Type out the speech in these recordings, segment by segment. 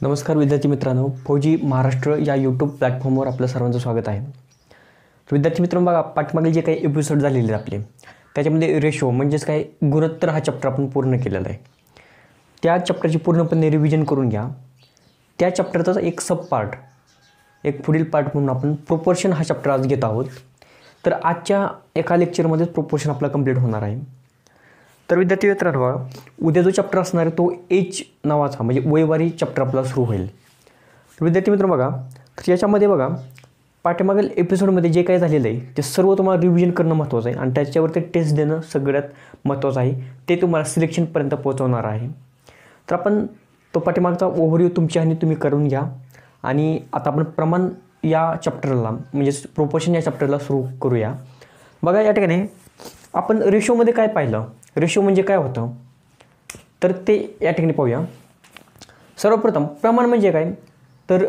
नमस्कार विद्यार्थी मित्रांनो, फौजी महाराष्ट्र या यूट्यूब प्लॅटफॉर्मवर आपलं सर्वांचं स्वागत आहे. तर विद्यार्थी मित्रांनो, बघा पाठमागील जे काही एपिसोड झालेले आपले त्याच्यामध्ये रेशो म्हणजेच काय गुणोत्तर हा चॅप्टर आपण पूर्ण केलेला आहे. त्या चॅप्टरची पूर्णपणे रिव्हिजन करून घ्या. त्या चॅप्टरचा एक सब पार्ट, एक पुढील पार्ट म्हणून आपण प्रोपोर्शन हा चॅप्टर आज घेत आहोत. तर आजच्या एका लेक्चरमध्ये प्रोपोर्शन आपला कंप्लीट होणार आहे. तर विद्यार्थी मित्रांनो, उद्या जो चॅप्टर असणार आहे तो एच नावाचा म्हणजे वयवारी चॅप्टर आपला सुरू होईल. तर विद्यार्थी मित्रांनो बघा, तर याच्यामध्ये बघा पाठीमागील एपिसोडमध्ये जे काही झालेलं आहे ते सर्व तुम्हाला रिव्हिजन करणं महत्त्वाचं आहे आणि त्याच्यावरती टेस्ट देणं सगळ्यात महत्त्वाचं आहे. ते तुम्हाला सिलेक्शनपर्यंत पोहोचवणार आहे. तर आपण तो पाठीमागचा ओव्हरव्ह्यू तुमच्या आणि तुम्ही करून घ्या. आणि आता आपण प्रमाण या चॅप्टरला म्हणजेच प्रोपोर्शन या चॅप्टरला सुरू करूया. बघा या ठिकाणी आपण रेशोमध्ये काय पाहिलं, रेशो म्हणजे काय होतं तर ते या ठिकाणी पाहूया. सर्वप्रथम प्रमाण म्हणजे काय, तर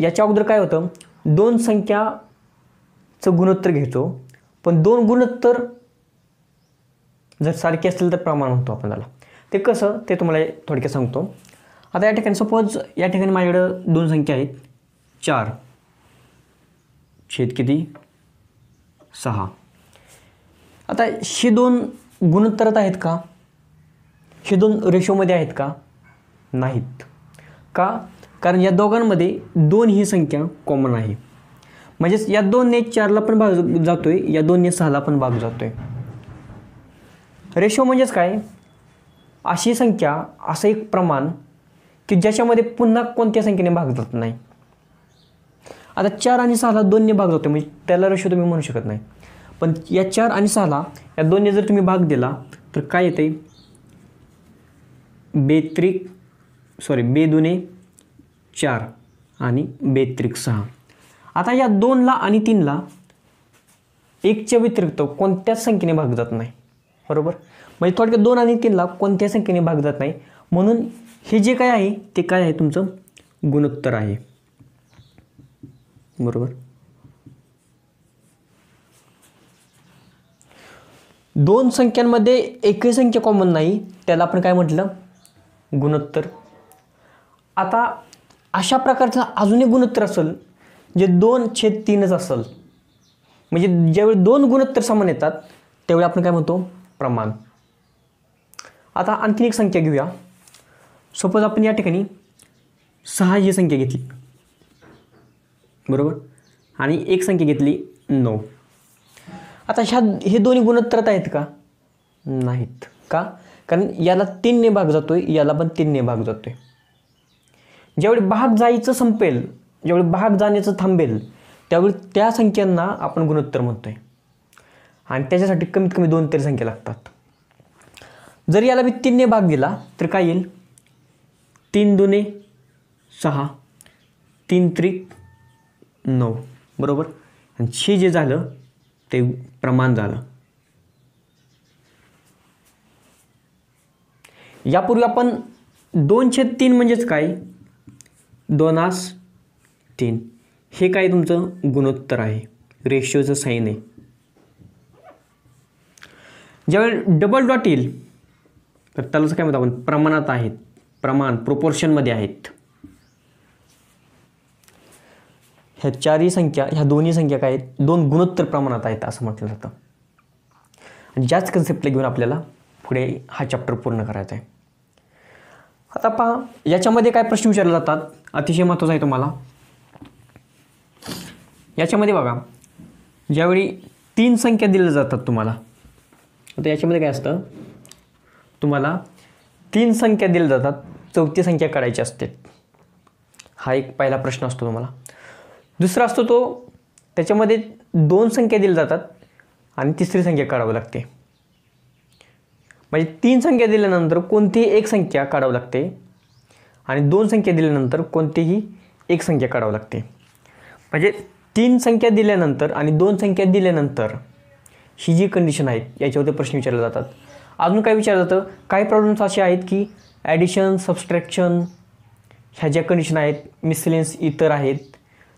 याच्या अगोदर काय होतं, दोन संख्याचं गुणोत्तर घ्यायचो. पण दोन गुणोत्तर जर सारखे असतील तर प्रमाण होतो आपण त्याला. ते कसं ते तुम्हाला थोडक्यात सांगतो. आता या ठिकाणी सपोज या ठिकाणी माझ्याकडं दोन संख्या आहेत 4 छेद किती 6. आता हे दोन गुणोत्तरात आहेत का, हे दोन रेशोमध्ये आहेत का, नाहीत. का, कारण या दोघांमध्ये 2 ही संख्या कॉमन आहे. म्हणजेच या 2ने 4ला पण भाग जातोय, या 2ने 6ला पण भाग जातोय. रेशो म्हणजेच काय, अशी संख्या, असं एक प्रमाण की ज्याच्यामध्ये पुन्हा कोणत्या संख्येने भाग जात नाही. आता 4 आणि 6ला 2ने भाग जातो म्हणजे त्याला रेशो तुम्ही म्हणू शकत नाही. पण या 4 आणि 6ला या 2ने जर तुम्ही भाग दिला तर काय येते, बे दुने 4 आणि बेत्रिक 6. आता या 2ला आणि 3ला 1च्या व्यतिरिक्त कोणत्याच संख्येने भाग जात नाही, बरोबर. म्हणजे थोडक्यात 2 आणि 3ला कोणत्याच संख्येने भाग जात नाही. म्हणून हे जे काय आहे ते काय आहे, तुमचं गुणोत्तर आहे, बरोबर. दोन संख्यांमध्ये एकही संख्या कॉमन नाही, त्याला आपण काय म्हटलं, गुणोत्तर. आता अशा प्रकारचा अजून एक गुणोत्तर असेल जे 2/3च असेल, म्हणजे ज्यावेळी दोन गुणोत्तर समान येतात त्यावेळी आपण काय म्हणतो, प्रमाण. आता आणखीन एक संख्या घेऊया. सपोज आपण या ठिकाणी 6 ही संख्या घेतली, बरोबर, आणि एक संख्या घेतली 9. आता हे दोन्ही गुणोत्तरात आहेत का, नाहीत. का, कारण याला 3ने भाग जातोय, याला पण 3ने भाग जातोय. ज्यावेळी भाग जायचं संपेल, ज्यावेळी भाग जाण्याचं थांबेल त्यावेळी त्या संख्यांना आपण गुणोत्तर म्हणतोय. आणि त्याच्यासाठी कमीत कमी 2 तरी संख्या लागतात. जर याला मी 3ने भाग दिला तर काय येईल, 3 दुने 6, 3 त्रिक 9, बरोबर. आणि हे जे झालं ते प्रमाण झालं. यापूर्वी आपण 2/3 म्हणजेच काय, 2/3 हे काय तुमचं गुणोत्तर आहे, रेशोचं साईन आहे. ज्यावेळी डबल डॉट येईल तर त्यालाच काय म्हणतो आपण, प्रमाणात आहेत, प्रमाण प्रोपोर्शनमध्ये आहेत. ह्या चारही संख्या, ह्या दोन्ही संख्या काय आहेत, दोन गुणोत्तर प्रमाणात आहेत असं म्हटलं जातं. आणि ज्याच कन्सेप्टला घेऊन आपल्याला पुढे हा चॅप्टर पूर्ण करायचा आहे. आता पहा याच्यामध्ये काय प्रश्न विचारले जातात, अतिशय महत्त्वाचं आहे तुम्हाला. याच्यामध्ये बघा, ज्यावेळी 3 संख्या दिल्या जातात तुम्हाला, आता याच्यामध्ये काय असतं, तुम्हाला 3 संख्या दिल्या जातात, चौथी संख्या काढायची असते. हा एक पहिला प्रश्न असतो तुम्हाला. दुसरा असतो तो, त्याच्यामध्ये 2 संख्या दिल्या जातात आणि तिसरी संख्या काढावी लागते. म्हणजे 3 संख्या दिल्यानंतर कोणतीही एक संख्या काढावी लागते आणि 2 संख्या दिल्यानंतर कोणतीही एक संख्या काढावी लागते. म्हणजे 3 संख्या दिल्यानंतर आणि 2 संख्या दिल्यानंतर ही जी कंडिशन आहे याच्यावरती प्रश्न विचारले जातात. अजून काय विचारलं जातं, काही प्रॉब्लेम्स असे आहेत की ॲडिशन, सबस्ट्रॅक्शन ह्या ज्या कंडिशन आहेत, मिसलेन्स इतर आहेत,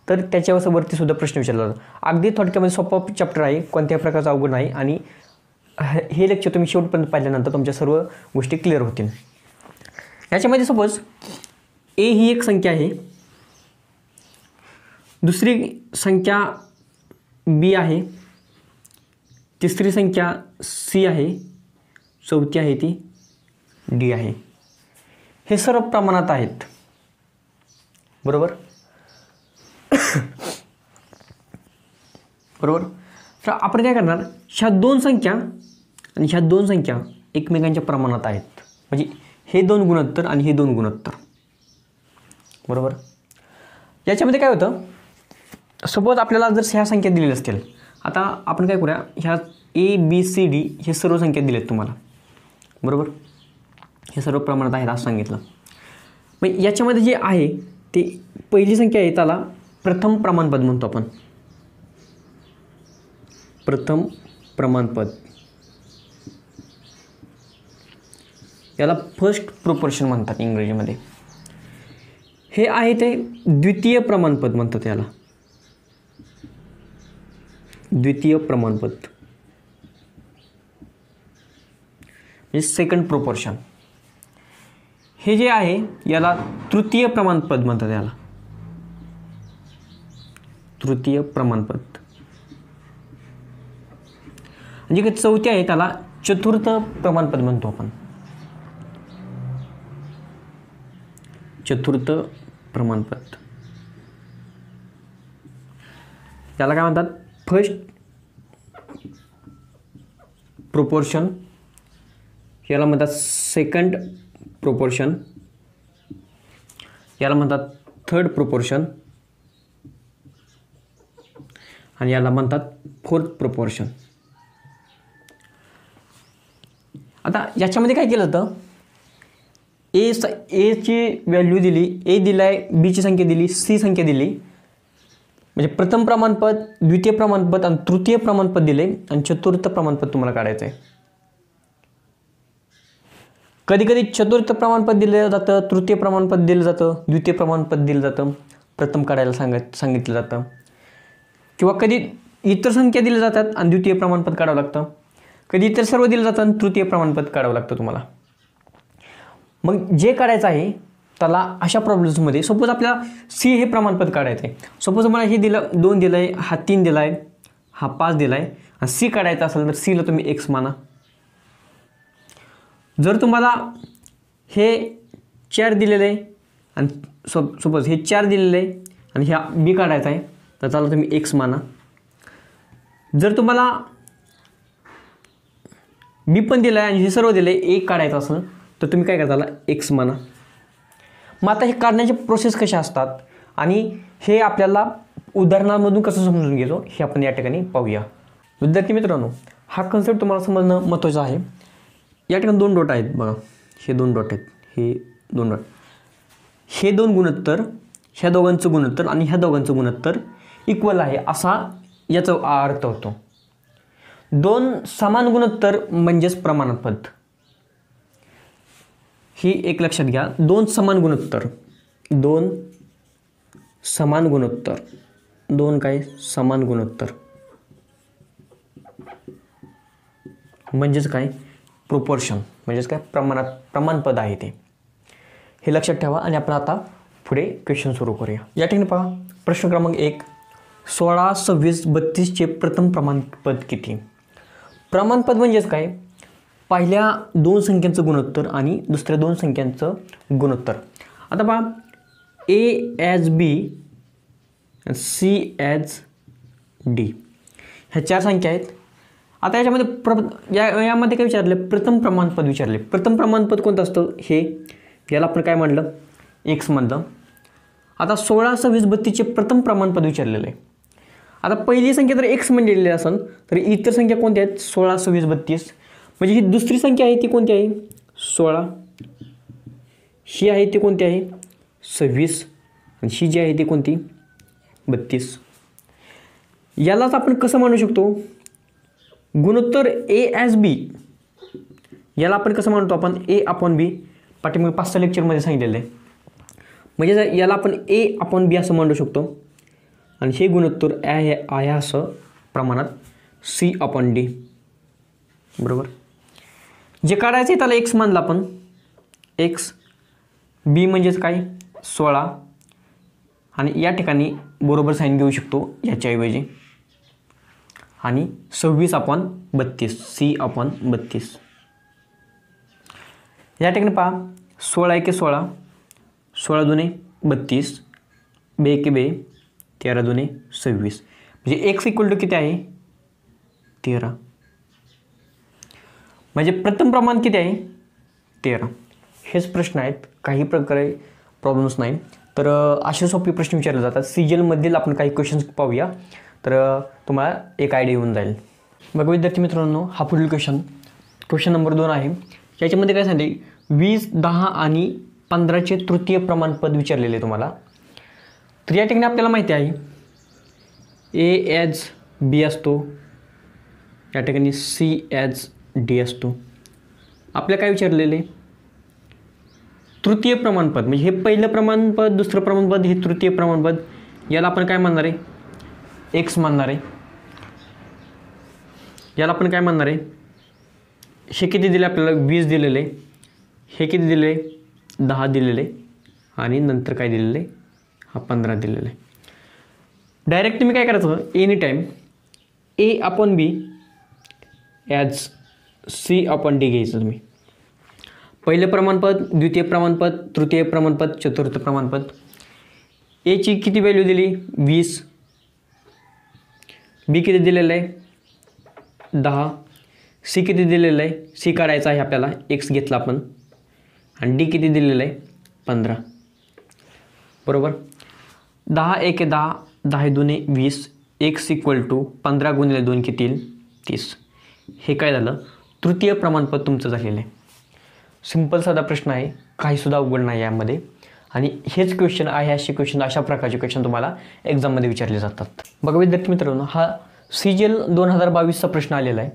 तर त्याच्यावरती सुद्धा प्रश्न विचारला जातो. अगदी थोडक्यामध्ये सोपा चॅप्टर आहे, कोणत्याही प्रकारचा अवघड नाही. आणि हे लेक्चर तुम्ही शेवटपर्यंत पाहिल्यानंतर तुमच्या सर्व गोष्टी क्लिअर होतील. याच्यामध्ये सपोज ए ही एक संख्या आहे, दुसरी संख्या बी आहे, तिसरी संख्या सी आहे, चौथी आहे ती डी आहे. हे सर्व प्रमाणात आहेत. बरोबर बरोबर. तर आपण काय करणार, ह्या दोन संख्या आणि ह्या दोन संख्या एकमेकांच्या प्रमाणात आहेत. म्हणजे हे दोन गुणोत्तर आणि हे दोन गुणोत्तर. बरोबर. याच्यामध्ये काय होतं, सपोज आपल्याला जर ह्या संख्या दिलेल्या असतील, आता आपण काय करूया, ह्या ए बी सी डी हे सर्व संख्या दिलेत तुम्हाला. बरोबर. हे सर्व प्रमाणात आहेत असं सांगितलं. मग याच्यामध्ये जे आहे ते पहिली संख्या आहे त्याला प्रथम प्रमाणपद म्हणतो आपण. प्रथम प्रमाणपद, याला फर्स्ट प्रोपोर्शन म्हणतात इंग्रजीमध्ये. हे आहे ते द्वितीय प्रमाणपद म्हणतात याला, द्वितीय प्रमाणपद म्हणजे सेकंड प्रोपोर्शन. हे जे आहे याला तृतीय प्रमाणपद म्हणतात, याला तृतीय प्रमाणपद. म्हणजे चौथी आहे त्याला चतुर्थ प्रमाणपद म्हणतो आपण, चतुर्थ प्रमाणपद. याला काय म्हणतात, फर्स्ट प्रोपोर्शन, याला म्हणतात सेकंड प्रोपोर्शन, याला म्हणतात थर्ड प्रोपोर्शन आणि याला म्हणतात फोर्थ प्रोपोर्शन. आता याच्यामध्ये काय केलं होतं, एची व्हॅल्यू दिली, ए दिलाय, बीची संख्या दिली, सी संख्या दिली. म्हणजे प्रथम प्रमाणपद, द्वितीय प्रमाणपद आणि तृतीय प्रमाणपद दिले आणि चतुर्थ प्रमाणपद तुम्हाला काढायचं आहे. कधी कधी चतुर्थ प्रमाणपद दिलं जातं, तृतीय प्रमाणपद दिलं जातं, द्वितीय प्रमाणपद दिलं जातं, प्रथम काढायला सांगितलं जातं. किंवा कधी इतर संख्या दिल्या जातात आणि द्वितीय प्रमाणपद काढावं लागतं. कधी इतर सर्व दिलं जातं आणि तृतीय प्रमाणपद काढावं लागतं तुम्हाला. मग जे काढायचं आहे त्याला अशा प्रॉब्लेम्समध्ये, सपोज आपल्याला सी हे प्रमाणपद काढायचं आहे. सपोज मला हे दिलं 2 दिलं आहे, हा 3 दिला आहे, हा 5 दिला आहे आणि सी काढायचा असेल तर सीला तुम्ही एक्स माना. जर तुम्हाला हे 4 दिलेलं आहे आणि सपोज हे 4 दिलेलं आहे आणि ह्या बी काढायचा आहे तर त्याला तुम्ही एक्स माना. जर तुम्हाला बी पण दिलं आहे आणि हे सर्व दिलं आहे, एक काढायचं असेल तर तुम्ही काय करता, एक्स माना. मग आता हे काढण्याचे प्रोसेस कशा असतात आणि हे आपल्याला उदाहरणामधून कसं समजून घेतो हे आपण या ठिकाणी पाहूया. विद्यार्थी मित्रांनो, हा कन्सेप्ट तुम्हाला समजणं महत्त्वाचं आहे. या ठिकाणी 2 डॉट आहेत बघा, हे 2 डॉट आहेत, हे 2 डॉट, हे 2 गुणोत्तर, ह्या दोघांचं गुणोत्तर आणि ह्या दोघांचं गुणोत्तर इक्वल आहे असा याचा अर्थ होतो. 2 समान गुणोत्तर म्हणजेच प्रमाणपद. ही एक लक्षात घ्या, 2 समान गुणोत्तर, 2 समान गुणोत्तर, 2 काय समान गुणोत्तर म्हणजेच काय प्रोपोर्शन, म्हणजेच काय प्रमाणपद आहे ते. हे लक्षात ठेवा आणि आपण आता पुढे क्वेश्चन सुरू करूया. या ठिकाणी पहा, प्रश्न क्रमांक 1, 16, 26, 32 चे प्रथम प्रमाणपद किती? प्रमाणपद म्हणजेच काय, पहिल्या 2 संख्यांचं गुणोत्तर आणि दुसऱ्या 2 संख्यांचं गुणोत्तर. आता पहा, ए ॲज बी, सी ॲज डी, ह्या 4 संख्या आहेत. आता याच्यामध्ये यामध्ये काय विचारले, प्रथम प्रमाणपद विचारले. प्रथम प्रमाणपद कोणतं असतं, हे याला आपण काय म्हणलं, एक्स म्हणलं. आता 16, 26, 32 चे प्रथम प्रमाणपद विचारलेलं आहे. आता पहिली संख्या जर एक्स म्हणलेली असेल तर इतर संख्या कोणत्या आहेत, 16, 26, 32. म्हणजे ही दुसरी संख्या आहे ती कोणती आहे, 16. ही आहे ती कोणती आहे, 26. आणि ही जी आहे ती कोणती, 32. यालाच आपण कसं म्हणू शकतो, गुणोत्तर ए ॲज बी. याला आपण कसं म्हणतो, आपण ए अपॉन बी, पाठीमागे 5 लेक्चरमध्ये सांगितलेलं आहे. म्हणजे याला आपण ए अपॉन बी असं म्हणू शकतो. आणि हे गुणोत्तर आहे असं प्रमाणात सी अपॉन डी. बरोबर. जे काढायचं आहे त्याला एक्स मानलं आपण, एक्स. बी म्हणजेच काय, 16 आणि या ठिकाणी बरोबर साईन घेऊ शकतो याच्याऐवजी आणि 26/32 C/32. या ठिकाणी पहा 16 एके 16, 16 दुने 32, 2 एके 2, 13 दुने 26. म्हणजे x इक्वल टू किती आहे 13. म्हणजे प्रथम प्रमाण किती आहे 13. हेच प्रश्न आहेत, काही प्रकारे प्रॉब्लेम्स नाही. तर असे सोपे प्रश्न विचारले जातात. CGL आपण काही क्वेश्चन्स पाहूया, तर तुम्हाला एक आयडिया येऊन जाईल. बघा विद्यार्थी मित्रांनो, हा पुढील क्वेश्चन नंबर 2 आहे. याच्यामध्ये काय सांगितले 20, 10 आणि 15चे तृतीय प्रमाणपद विचारलेले तुम्हाला. तर या ठिकाणी आपल्याला माहिती आहे A ॲज B असतो, या ठिकाणी C ॲज D असतो. आपल्या काय विचारलेले तृतीय प्रमाणपद, म्हणजे हे पहिलं प्रमाणपद, दुसरं प्रमाणपद, हे तृतीय प्रमाणपद. याला आपण काय मानणार आहे X मानणार आहे. याला आपण काय मानणार आहे, हे किती दिले आपल्याला 20 दिलेले, हे किती दिले 10 दिलेले आणि नंतर काय दिलेले हा 15 दिलेले. डायरेक्ट तुम्ही काय करायचं any time A/B as C/D घ्यायचं तुम्ही. पहिलं प्रमाणपद, द्वितीय प्रमाणपद, तृतीय प्रमाणपद, चतुर्थ प्रमाणपद. एची किती व्हॅल्यू दिली 20, बी किती दिलेलं आहे 10, सी किती दिलेलं आहे, सी काढायचा आहे आपल्याला, एक्स घेतला आपण, आणि डी किती दिलेलं आहे 15. बरोबर. 10 एके 10, 10 दुने 20, एक्स इक्वल टू 15 गुणिले 2 किती 30. हे काय झालं तृतीय प्रमाणपद तुमचं झालेलं आहे. सिंपल साधा प्रश्न आहे, काहीसुद्धा अवघड नाही यामध्ये. आणि हेच क्वेश्चन आहे, असे क्वेश्चन, अशा प्रकारचे क्वेश्चन तुम्हाला एक्झाममध्ये विचारले जातात. बघा विद्यार्थी मित्रांनो, हा CGL 2022चा प्रश्न आलेला आहे.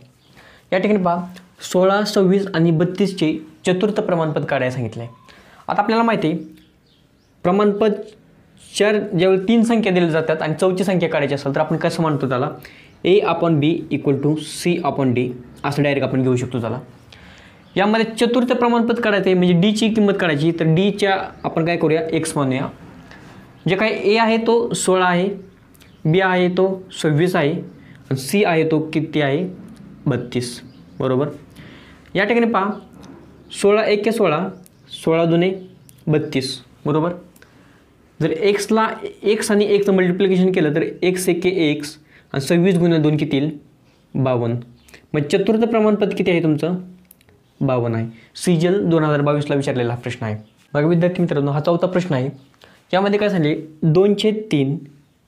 या ठिकाणी पहा 16, 26 आणि 32चे चतुर्थ प्रमाणपद काढायला सांगितलं आहे. आता आपल्याला माहिती आहे प्रमाणपद ज्यावेळी 3 संख्या दिल्या जातात आणि चौथी संख्या काढायची असेल तर आपण कसं म्हणतो त्याला A/B इक्वल टू C/D असं डायरेक्ट आपण घेऊ शकतो त्याला. यामध्ये चतुर्थ प्रमाणपद काढायचं आहे, म्हणजे डीची किंमत काढायची. तर डीच्या आपण काय करूया एक्स म्हणूया. जे काय A आहे तो 16 आहे, B आहे तो 26 आहे आणि C आहे तो किती आहे 32. बरोबर. या ठिकाणी पहा 16 एके 16, 16 दुने 32. बरोबर. जर एक्सला एक्स आणि एक्सचं मल्टिप्लिकेशन केलं तर एक्स एके एक्स आणि 26 गुणिले 2 किती येईल 52. मग चतुर्थ प्रमाणपद किती आहे तुमचं 52 आहे. CGL 2022ला विचारलेला हा प्रश्न आहे. बघा विद्यार्थी मित्रांनो, हा चौथा प्रश्न आहे. यामध्ये काय सांगले 2/3,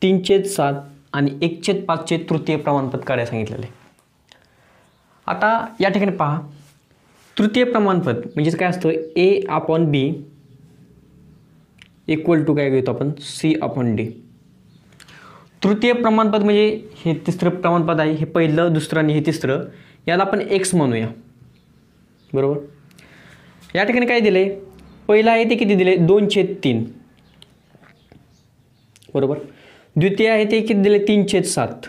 3/7 आणि 1/5चे तृतीय प्रमाणपद काढायला सांगितलेले. आता या ठिकाणी पहा तृतीय प्रमाणपद म्हणजे काय असतं A/B इक्वल टू काय घेतो आपण C/D. तृतीय प्रमाणपद म्हणजे हे तिसरं प्रमाणपद आहे, हे पहिलं, दुसरं आणि हे तिसरं. याला आपण X म्हणूया. बरोबर. या ठिकाणी काय दिले पहिला आहे ते किती दिले 2/3. बरोबर. द्वितीय आहे ते किती दिले 3/7.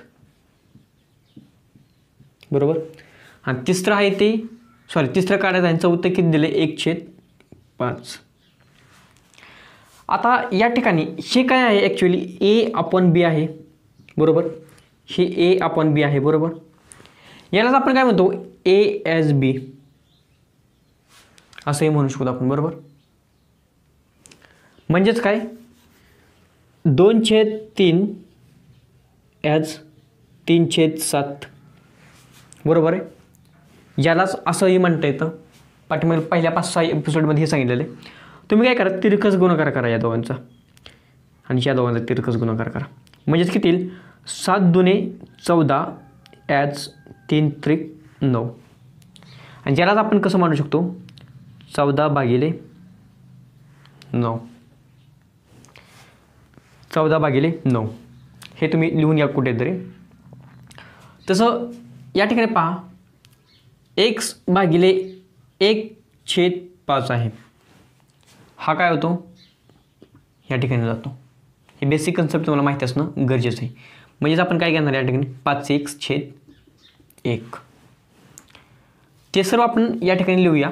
बरोबर. आणि तिसरं आहे ते तिसरं काढायचं आहे, चौथं किती दिले 1/5. आता या ठिकाणी हे काय आहे ॲक्च्युली A/B आहे. बरोबर. हे A/B आहे. बरोबर. यालाच आपण काय म्हणतो A/B असंही म्हणू शकतो आपण. बरोबर. म्हणजेच काय 2/3 ॲज 3/7. बरोबर आहे. यालाच असंही म्हणता येतं. पाठीमागे पहिल्या 5-6 एपिसोडमध्ये हे सांगितलेलं आहे. तुम्ही काय करा तिरकस गुणाकार करा या दोघांचा आणि या दोघांचा तिरकस गुणाकार करा. म्हणजेच किती येईल 7 दुने 14 ॲज 3/9. आणि ज्यालाच आपण कसं मांडू शकतो 14/9. 14/9 हे तुम्ही लिहून या कुठेतरी. तसं या ठिकाणी पहा x/1/5 आहे. हा काय होतो या ठिकाणी जातो. हे बेसिक कन्सेप्ट तुम्हाला माहिती असणं गरजेचं आहे. म्हणजेच आपण काय घेणार या ठिकाणी 5x/1. ते सर्व आपण या ठिकाणी लिहूया.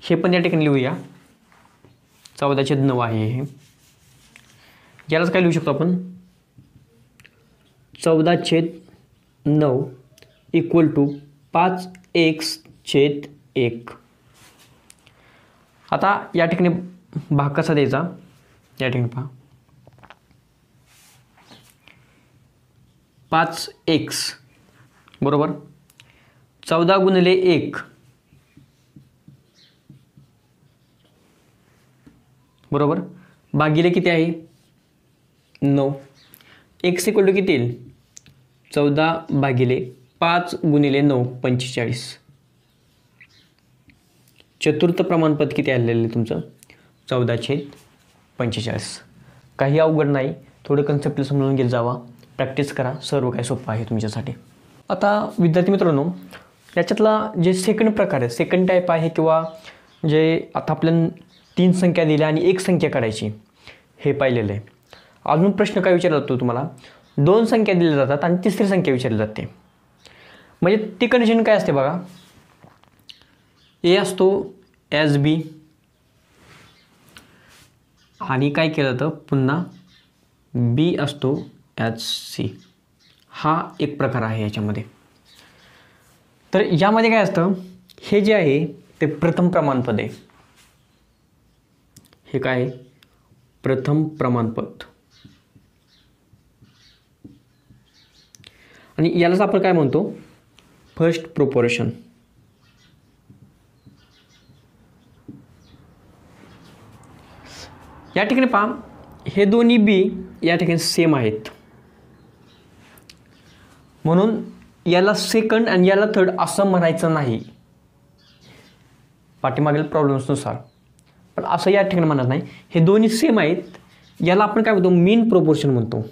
हे पण या ठिकाणी लिहूया 14/9 आहे हे. यालाच काय लिहू शकतो आपण 14/9 इक्वल टू 5x/1. आता या ठिकाणी भाग कसा द्यायचा, या ठिकाणी पहा 5x बरोबर 14 गुणिले 1 बरोबर भागिले किती आहे 9. x इक्वल टू किती येईल 14/5 गुणिले 9 45. चतुर्थ प्रमाणपद किती आलेलं आहे तुमचं 14/45. काही अवघड नाही, थोडं कन्सेप्ट समजून घेत जावा, प्रॅक्टिस करा, सर्व काय सोपं आहे तुमच्यासाठी. आता विद्यार्थी मित्रांनो, याच्यातला जे सेकंड प्रकार आहे, सेकंड टाईप आहे किंवा जे आता आपल्याला 3 संख्या दिल्या आणि 1 संख्या काढायची हे पाहिलेलं आहे. अजून प्रश्न काय विचारला जातो तुम्हाला, 2 संख्या दिल्या जातात आणि तिसरी संख्या विचारली जाते. म्हणजे ती कंडिशन काय असते बघा, ए असतो ॲज बी आणि काय केलं जातं पुन्हा बी असतो ॲज सी. हा एक प्रकार आहे याच्यामध्ये. तर यामध्ये काय असतं, हे जे आहे ते प्रथम प्रमाणपद आहे. हे काय आहे प्रथम प्रमाणपद आणि यालाच आपण काय म्हणतो फर्स्ट प्रोपोर्शन. या ठिकाणी पहा हे दोन्ही बी या ठिकाणी सेम आहेत म्हणून याला सेकंड आणि याला थर्ड असं म्हणायचं नाही पाठीमागील प्रॉब्लेम्सनुसार, पण असं या ठिकाणी म्हणत नाही. हे दोन्ही सेम आहेत, याला आपण काय म्हणतो मीन प्रोपोर्शन म्हणतो.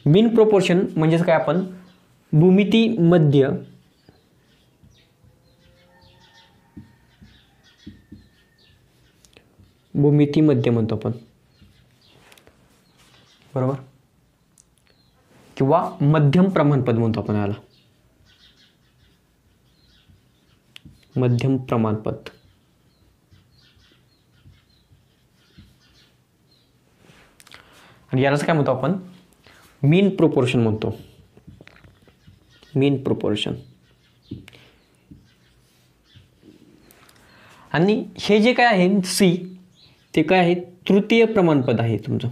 मीन प्रोपोर्शन म्हणजेच काय आपण भूमिती मध्य म्हणतो आपण बरोबर, किंवा मध्यम प्रमाणपद म्हणतो आपण याला मध्यम प्रमाणपद. आणि यालाच काय म्हणतो आपण मीन प्रोपोर्शन म्हणतो. मीन प्रोपोर्शन. आणि हे जे काय आहे सी ते काय आहे तृतीय प्रमाणपद आहे तुमचं,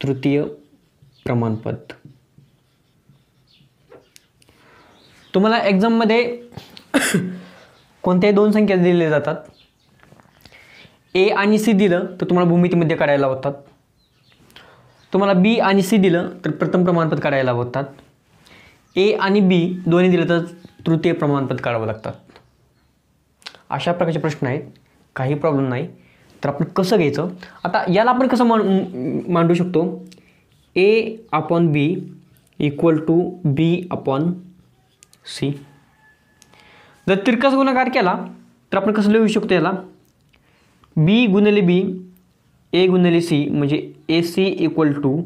तृतीय प्रमाणपद. तुम्हाला एक्झाम मध्ये कोणत्याही 2 संख्या दिल्या जातात, ए आणि सी दिलं तर तुम्हाला भूमितीमध्ये काढायला लावतात, तुम्हाला बी आणि सी दिलं तर प्रथम प्रमाणपद काढायला लावतात, ए आणि बी दोन्ही दिलं तर तृतीय प्रमाणपद काढावं लागतात. अशा प्रकारचे प्रश्न आहेत, काही प्रॉब्लेम नाही. तर आपण कसं घ्यायचं, आता याला आपण कसं मांडू शकतो, A upon B equal to B upon C. जर तिरकस गुणाकार केला तर आपण कसं लिहू शकतो याला बी गुणिले बी ए गुणिले सी म्हणजे ए सी इक्वल टू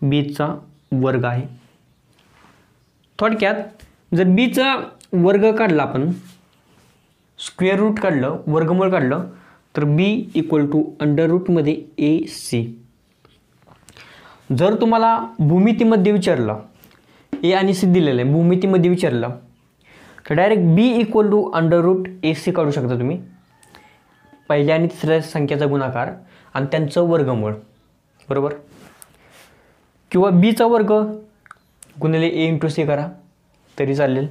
बीचा वर्ग आहे. थोडक्यात जर बीचा वर्ग काढला आपण स्क्वेअर रूट काढलं वर्गमूळ काढलं तर बी इक्वल टू अंडर रूटमध्ये ए सी. जर तुम्हाला भूमितीमध्ये विचारलं ए आणि सी दिलेलं आहे भूमितीमध्ये विचारलं तर direct B equal to under root A C काढू शकता तुम्ही, पहिल्या आणि तिसऱ्या संख्येचा गुणाकार आणि त्यांचं वर्गमूळ बरोबर, किंवा बीचा वर्ग गुणिले ए इंटू सी करा तरी चालेल.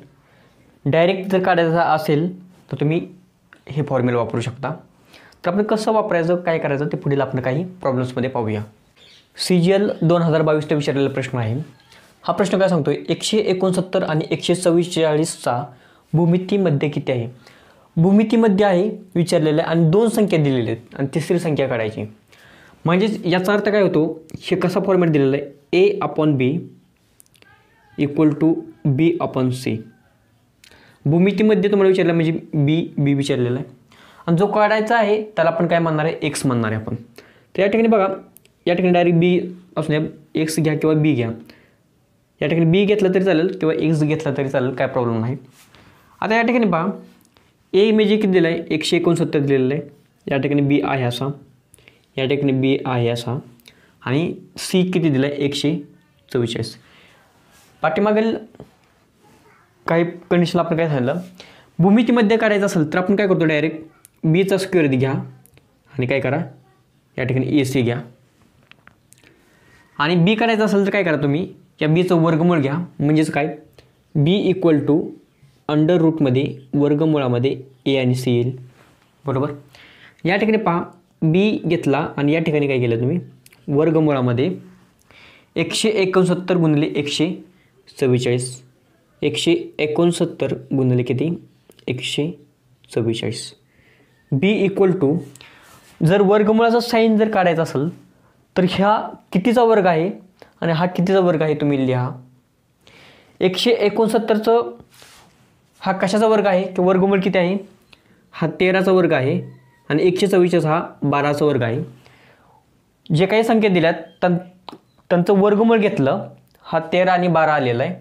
डायरेक्ट जर काढायचा असेल तर तुम्ही हे फॉर्म्युला वापरू शकता. तर आपण कसं वापरायचं काय करायचं ते पुढील आपण काही प्रॉब्लेम्समध्ये पाहूया. CGL 2022 विचारलेला प्रश्न आहे. हा प्रश्न काय सांगतोय 169 आणि 144चा भूमितीमध्ये किती आहे. भूमितीमध्ये आहे विचारलेलं आहे आणि 2 संख्या दिलेल्या आहेत आणि तिसरी संख्या काढायची. म्हणजेच याचा अर्थ काय होतो, हे कसा फॉर्मॅट दिलेला आहे A upon B equal to B upon C. भूमितीमध्ये तुम्हाला विचारलं म्हणजे बी विचारलेला आहे आणि जो काढायचा आहे त्याला आपण काय म्हणणार आहे एक्स म्हणणार आहे आपण. तर या ठिकाणी बघा या ठिकाणी डायरेक्ट बी असू द्या एक्स घ्या किंवा बी घ्या, या ठिकाणी बी घेतलं तरी चालेल किंवा एक्स घेतला तरी चालेल, काय प्रॉब्लेम नाही. आता या ठिकाणी पहा ए म्हणजे किती दिलं आहे 169 दिलेलं आहे, या ठिकाणी बी आहे असा या ठिकाणी बी आहे असा आणि सी किती दिला आहे 144. पाठीमागील काही कंडिशन आपण काय सांगितलं, भूमितीमध्ये काढायचं असेल तर आपण काय करतो, डायरेक्ट बीचा स्क्वेअर घ्या आणि काय करा या ठिकाणी AC घ्या. आणि बी काढायचं असेल तर काय करा तुम्ही या बीचं वर्गमूळ घ्या. म्हणजेच काय बी इक्वल टू अंडर रूटमध्ये वर्गमुळामध्ये ए आणि सी येईल. बरोबर. या ठिकाणी पहा बी घेतला आणि या ठिकाणी काय केलं तुम्ही वर्गमुळामध्ये 169 गुणिले 144. 169 गुणिले किती 144. बी इक्वल टू जर वर्गमुळाचा साईन जर काढायचा असेल तर ह्या कितीचा वर्ग आहे आणि हा कितीचा वर्ग आहे तुम्ही लिहा. 169चं हा कशाचा वर्ग आहे की वर्गमूळ किती आहे, हा 13चा वर्ग आहे आणि 144 हा 12चा वर्ग आहे. जे काही संख्या दिल्यात त्यांचं वर्गमूळ घेतलं, हा 13 आणि 12 आलेला आहे.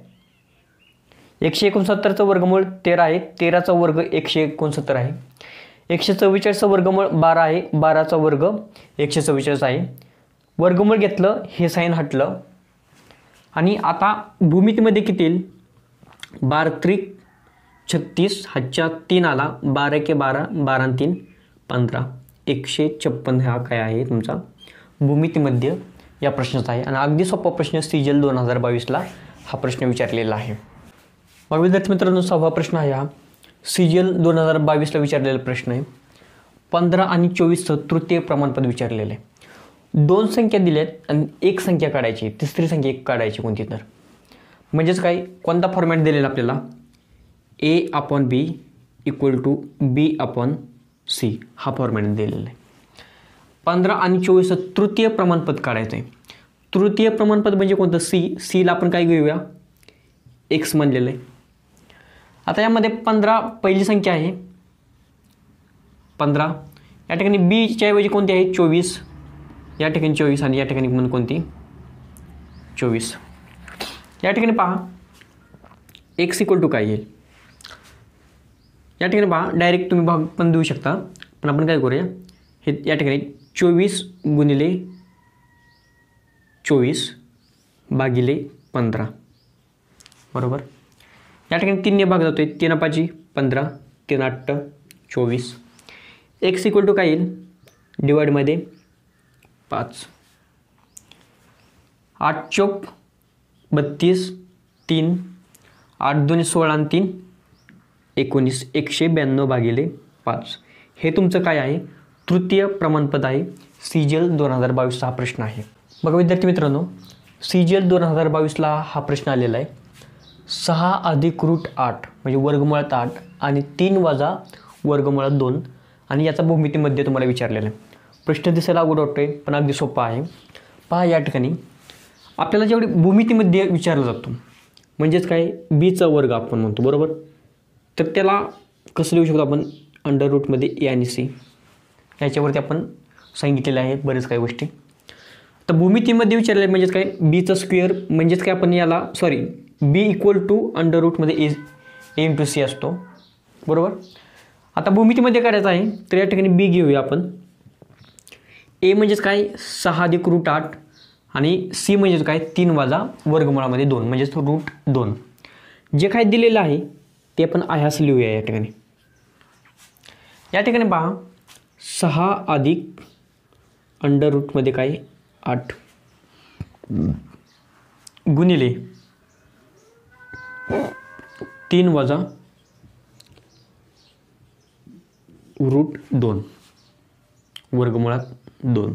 169चं वर्गमूळ 13 आहे, 13चा वर्ग 169 आहे. 144चं वर्गमूळ 12 आहे, 12चा वर्ग 144 आहे. वर्गमूळ घेतलं, हे साईन हटलं आणि आता भूमितीमध्ये किती येईल 12 36 हातच्या 3 आला, 12 के 12, 12 3 15. 156 हा काय आहे तुमचा भूमितीमध्ये या प्रश्नाचा आहे. आणि अगदी सोपा प्रश्न CGL 2022ला हा प्रश्न विचारलेला आहे. मग विद्यार्थी मित्रांनो 6वा प्रश्न आहे हा CGL 2022ला विचारलेला प्रश्न आहे. 15 आणि 24चं तृतीय प्रमाणपद विचारलेलं आहे. 2 संख्या दिल्यात आणि एक संख्या काढायची, तिसरी संख्या एक काढायची कोणती तर. म्हणजेच काय कोणता फॉर्मॅट दिलेला आपल्याला A/B इक्वल टू B/C हा फॉर्मॅट दिलेला आहे. 15 आणि 24चं तृतीय प्रमाणपद काढायचं आहे. तृतीय प्रमाणपद म्हणजे कोणतं सीला आपण काय घेऊया x म्हणलेलं आहे. आता यामध्ये 15 पहिली संख्या आहे 15. या ठिकाणी बीच्या ऐवजी कोणती आहे 24. या ठिकाणी 24 आणि या ठिकाणी पण कोणती 24. या ठिकाणी पहा x इक्वल टू काय येईल. या ठिकाणी पहा डायरेक्ट तुम्ही भाग पण देऊ शकता, पण आपण काय करूया हे या ठिकाणी 24 गुणिले 24 भागिले 15. बरोबर. या ठिकाणी 3ने भाग जातोय, 3 5 15, 3 8 24. x इक्वल टू काय येईल डिवाइडमध्ये 5. 8 चौक 32, 3 8 2 16 आणि 3 19. 192 भागिले 5 हे तुमचं काय आहे तृतीय प्रमाणपद आहे. CGL 2022चा हा प्रश्न आहे. बघा विद्यार्थी मित्रांनो CGL 2022ला हा प्रश्न आलेला आहे. 6 अधिक रूट 8 म्हणजे वर्गमुळात 8 आणि 3 वजा वर्गमुळात 2 आणि याचा भूमितीमध्ये तुम्हाला विचारलेला आहे. प्रश्न दिसायला अवघड वाटतोय पण अगदी सोपा आहे. पहा या ठिकाणी आपल्याला जेवढी भूमितीमध्ये विचारला जातो म्हणजेच काय बीचा वर्ग आपण म्हणतो. बरोबर. तर त्याला कसं लिहू शकतो आपण अंडर रूटमध्ये A आणि C याच्यावरती आपण सांगितलेलं आहे बरेच काही गोष्टी. तर भूमितीमध्ये विचारले म्हणजेच काय बीचा स्क्वेअर म्हणजेच काय आपण याला बी इक्वल टू अंडर रूटमध्ये A इंटू C असतो. बरोबर. आता भूमितीमध्ये काढायचं आहे तर या ठिकाणी बी घेऊया आपण. A म्हणजेच काय 6 अधिक रूट 8 आणि C म्हणजेच काय 3 वजा वर्गमुळामध्ये 2 म्हणजेच रूट 2. जे काय दिलेलं आहे ते आपण आहे असं लिहूया या ठिकाणी. या ठिकाणी पहा 6 अधिक अंडर रूटमध्ये काय 8 गुणिले 3 वजा रूट 2 वर्गमुळात 2.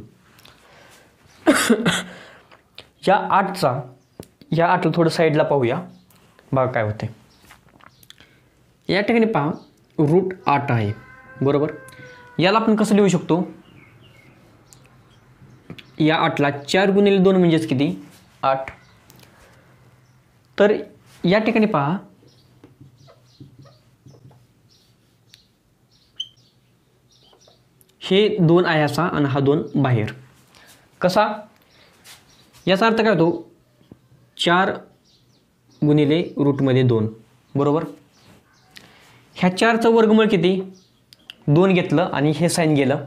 या 8ला थोडं साईडला पाहूया बघा काय होते. या ठिकाणी पहा रूट 8 आहे. बरोबर. याला आपण कसं लिहू शकतो या 8ला 4 गुणिले 2 म्हणजेच किती 8. तर या ठिकाणी पहा हे 2 आहे असा आणि हा 2 बाहेर कसा. याचा अर्थ काय होतो 4 गुणिले रूटमध्ये 2. बरोबर. ह्या 4चं वर्गमूळ किती 2 घेतलं आणि हे साईन गेलं.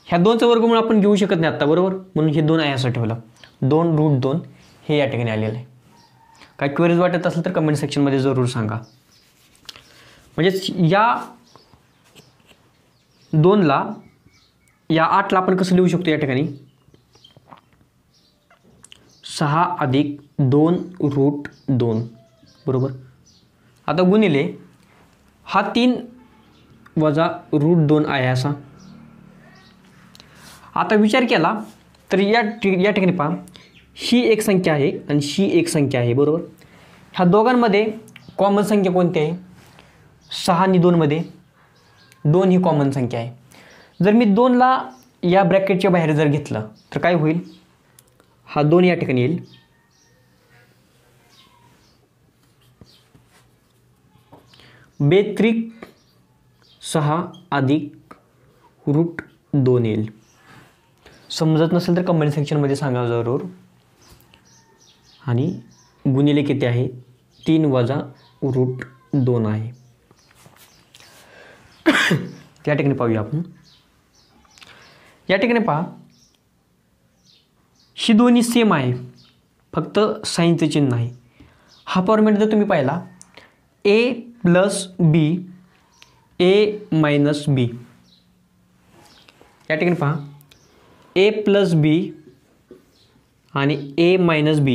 ह्या 2चा वर्गमूळ आपण घेऊ शकत नाही आत्ता, बरोबर, म्हणून हे 2 आहे असं ठेवलं. 2√2 हे या ठिकाणी आलेलं आहे. काय क्वेरीज वाटत असेल तर कमेंट सेक्शनमध्ये जरूर सांगा. म्हणजेच या 2ला या 8ला आपण कसं लिहू शकतो या ठिकाणी 6 अधिक 2√2 बरोबर. आता गुणिले हा 3 वजा √2 आहे असा. आता विचार केला तर या ठिकाणी पहा, ही एक संख्या आहे आणि ही एक संख्या आहे बरोबर. ह्या दोघांमध्ये कॉमन संख्या कोणती आहे? 6 आणि 2 मध्ये 2 ही कॉमन संख्या आहे. जर मी 2ला या ब्रॅकेटच्या बाहेर जर घेतलं तर काय होईल? हा 2 या ठिकाणी येईल. बेत्रिक 6 अधिक √2 येईल. समजत नसेल तर कमेंट सेक्शनमध्ये सांगा जरूर. आणि गुणिले किती आहे? 3 वजा √2 आहे. त्या ठिकाणी पाहूया आपण. या ठिकाणी पहा, ही दोन्ही सेम आहे, फक्त साईनचं चिन्ह आहे. हा फॉर्मॅट जर तुम्ही पाहिला a + b a - b, या ठिकाणी पहा a + b आणि a - b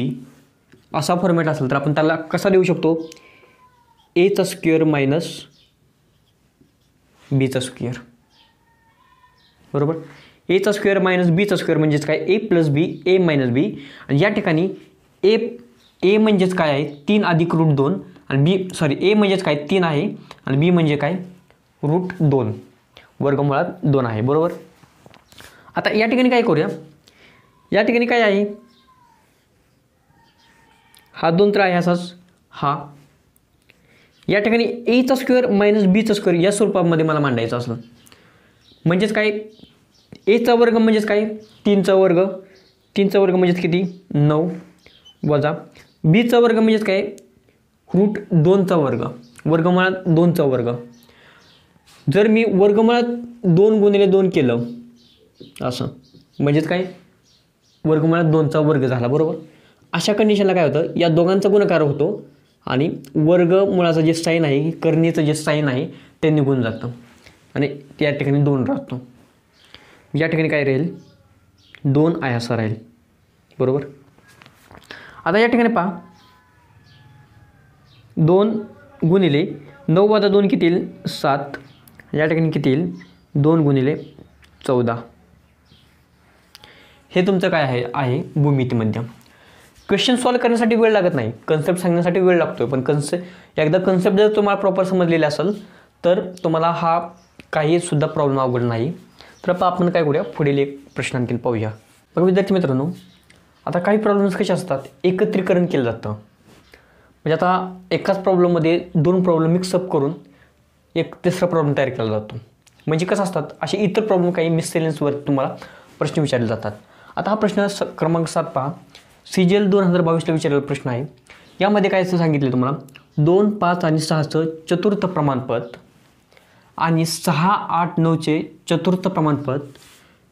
असा फॉर्मॅट असेल तर आपण त्याला कसा लिहू शकतो? a² - b² बरोबर. a² - b² म्हणजेच काय? a + b a - b. आणि या ठिकाणी a म्हणजेच काय आहे? 3 अधिक √2 आणि a म्हणजेच काय? 3 आहे आणि b म्हणजे काय? √2 वर्गमुळात 2 आहे बरोबर. आता या ठिकाणी काय करूया? या ठिकाणी काय आहे? हा 2 तर आहे असाच. हा या ठिकाणी a² - b² या स्वरूपामध्ये मला मांडायचं असलं म्हणजेच काय? a चा वर्ग म्हणजेच काय? 3चा वर्ग. 3चा वर्ग म्हणजेच किती? 9 वजा b चा वर्ग म्हणजेच काय? √2चा वर्ग. वर्गमुळात 2चा वर्ग. जर मी वर्गमुळात 2 गुणिले 2 केलं असं म्हणजेच काय? वर्गमुळात 2चा वर्ग झाला बरोबर. अशा कंडिशनला काय होतं? या दोघांचा गुणाकार होतो आणि वर्गमुळाचं जे साईन आहे, करणीचं जे साईन आहे ते निघून जातं आणि त्या ठिकाणी 2 राहतो. या ठिकाणी काय राहील? 2 आहे असं राहील बरोबर. आता या ठिकाणी पहा, 2 गुणिले 9 वजा 2 किती येईल? 7. या ठिकाणी किती येईल? 2 गुणिले 14. हे तुमचं काय आहे भूमितीमध्ये. क्वेश्चन सॉल्व्ह करण्यासाठी वेळ लागत नाही, कन्सेप्ट सांगण्यासाठी वेळ लागतो. पण एकदा कन्सेप्ट जर तुम्हाला प्रॉपर समजलेला असेल तर तुम्हाला हा काही सुद्धा प्रॉब्लेम अवघड नाही. तर आपण काय करूया? पुढील एक प्रश्न आणखी पाहूया. बघा विद्यार्थी मित्रांनो, आता काही प्रॉब्लेम्स कसे असतात? एकत्रीकरण केलं जातं. म्हणजे आता एकाच प्रॉब्लेममध्ये 2 प्रॉब्लेम मिक्सअप करून एक तिसरा प्रॉब्लेम तयार केला जातो. म्हणजे कसं असतात? असे इतर प्रॉब्लेम काही मिससेलेन्सवर तुम्हाला प्रश्न विचारले जातात. आता हा प्रश्न क्रमांक 7 पहा, CGL 2022ला विचारलेला प्रश्न आहे. यामध्ये काय सांगितले तुम्हाला? 2, 5 आणि 6चं चतुर्थ प्रमाणपद आणि 6, 8, 9चे चतुर्थ प्रमाणपद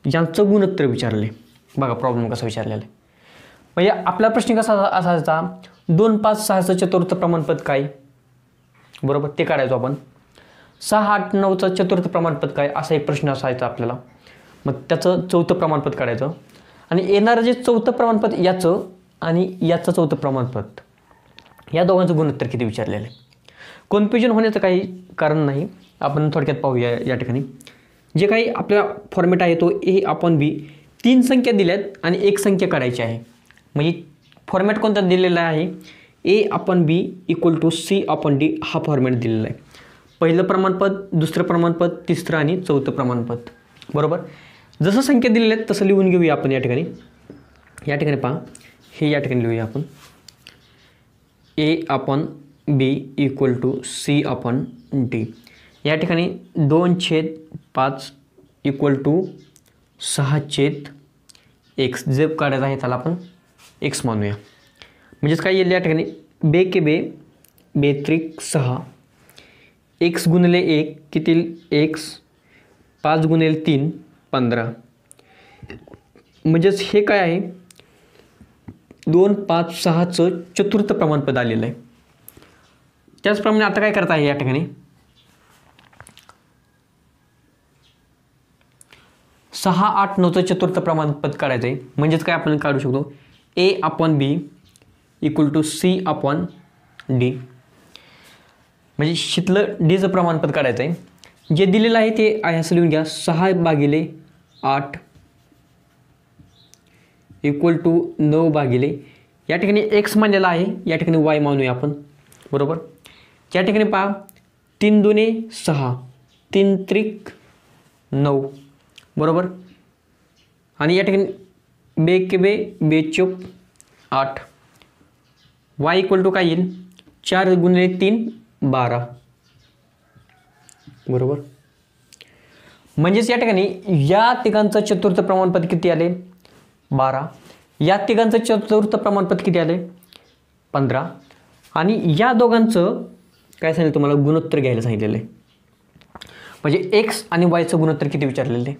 यांचं गुणोत्तर विचारले. बघा प्रॉब्लेम कसा विचारलेला आहे. म्हणजे आपला प्रश्न कसा असायचा? 2, 5, 6चं चतुर्थ प्रमाणपद काय बरोबर ते काढायचो आपण. 6, 8, 9चं चतुर्थ प्रमाणपद काय असा एक प्रश्न असायचा आपल्याला. मग त्याचं चौथं प्रमाणपद काढायचं आणि येणारं जे चौथं प्रमाणपद याचं आणि याचं चौथं प्रमाणपद या दोघांचं गुणोत्तर किती विचारलेलं आहे. कन्फ्युजन होण्याचं काही कारण नाही. आपण थोडक्यात पाहूया. या ठिकाणी जे काही आपला फॉर्मॅट आहे तो a/b 3 संख्या दिल्यात आणि एक संख्या काढायची आहे. म्हणजे फॉर्मॅट कोणता दिलेला आहे? a/b = c/d हा फॉर्मॅट दिलेला आहे. पहिलं प्रमाणपद, दुसरं प्रमाणपद, तिसरं आणि चौथं प्रमाणपद बरोबर. जसं संख्या दिलेल्या आहेत तसं लिहून घेऊया आपण. या ठिकाणी पहा, हे या ठिकाणी लिहूया आपण a/b = c/d. या ठिकाणी 2/5 = 6/x जे काढायचं आहे त्याला आपण x मानूया. म्हणजेच काय येईल? या ठिकाणी बेत्रिक 6 x गुणिले 1 किती? x 5 गुणिले 3 15 म्हणजेच हे काय आहे 2 5 6चं चतुर्थ प्रमाणपद आलेलं आहे. त्याचप्रमाणे आता काय करता आहे या ठिकाणी 6 8 9चं चतुर्थ प्रमाणपद काढायचं आहे. म्हणजेच काय आपण काढू शकतो A/B = C/D. म्हणजे शितलं डीचं प्रमाणपद काढायचं आहे. जे दिलेलं आहे ते आहे असं लिहून घ्या 6/8 = 9 या ठिकाणी x मानलेला आहे, या ठिकाणी y मानूया आपण. बरोबर. या ठिकाणी पहा 3 दुने 6 3 त्रिक 9. बरोबर. आणि या ठिकाणी 2 के 2 चौक 8. y = काय येईल 4 × 3 12. बरोबर. म्हणजेच या ठिकाणी या तिघांचं चतुर्थ प्रमाणपद किती आले 12. या तिघांचं चतुर्थ प्रमाणपद किती आले 15. आणि या दोघांचं काय सांगितलं तुम्हाला गुणोत्तर घ्यायला सांगितलेलं आहे. म्हणजे x आणि yचं गुणोत्तर किती विचारलेलं आहे.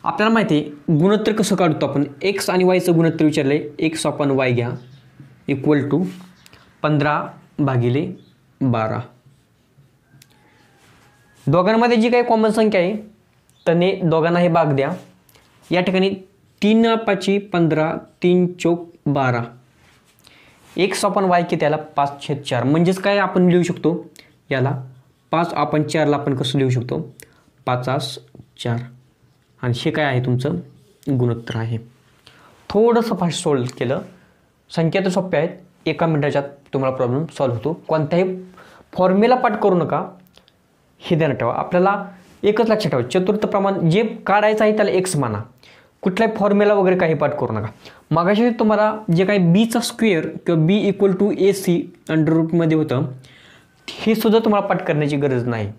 आपल्याला माहिती आहे गुणोत्तर कसं काढतो आपण. x आणि yचं गुणोत्तर विचारलं आहे x/y घ्या = 15/12. दोघांमध्ये जी काही कॉमन संख्या आहे त्याने दोघांना हे भाग द्या. या ठिकाणी 3 5 15 3 चौक 12. x/y किती आला 5/4. म्हणजेच काय आपण लिहू शकतो याला 5/4ला आपण कसं लिहू शकतो 5/4. आणि हे काय आहे तुमचं गुणोत्तर आहे. थोडंसं फास्ट सॉल्व केलं. संख्या तर सोप्या आहेत, 1 मिनिटाच्यात तुम्हाला प्रॉब्लेम सॉल्व्ह होतो. कोणत्याही फॉर्म्युला पाठ करू नका हे ध्यानात ठेवा. आपल्याला एकच लक्षात ठेवा चतुर्थ प्रमाण जे काढायचं आहे त्याला x माना. कुठलाही फॉर्म्युला वगैरे काही पाठ करू नका. मागाशी तुम्हाला जे काही b चा स्क्वेअर किंवा b = AC √मध्ये होतं हे सुद्धा तुम्हाला पाठ करण्याची गरज नाही.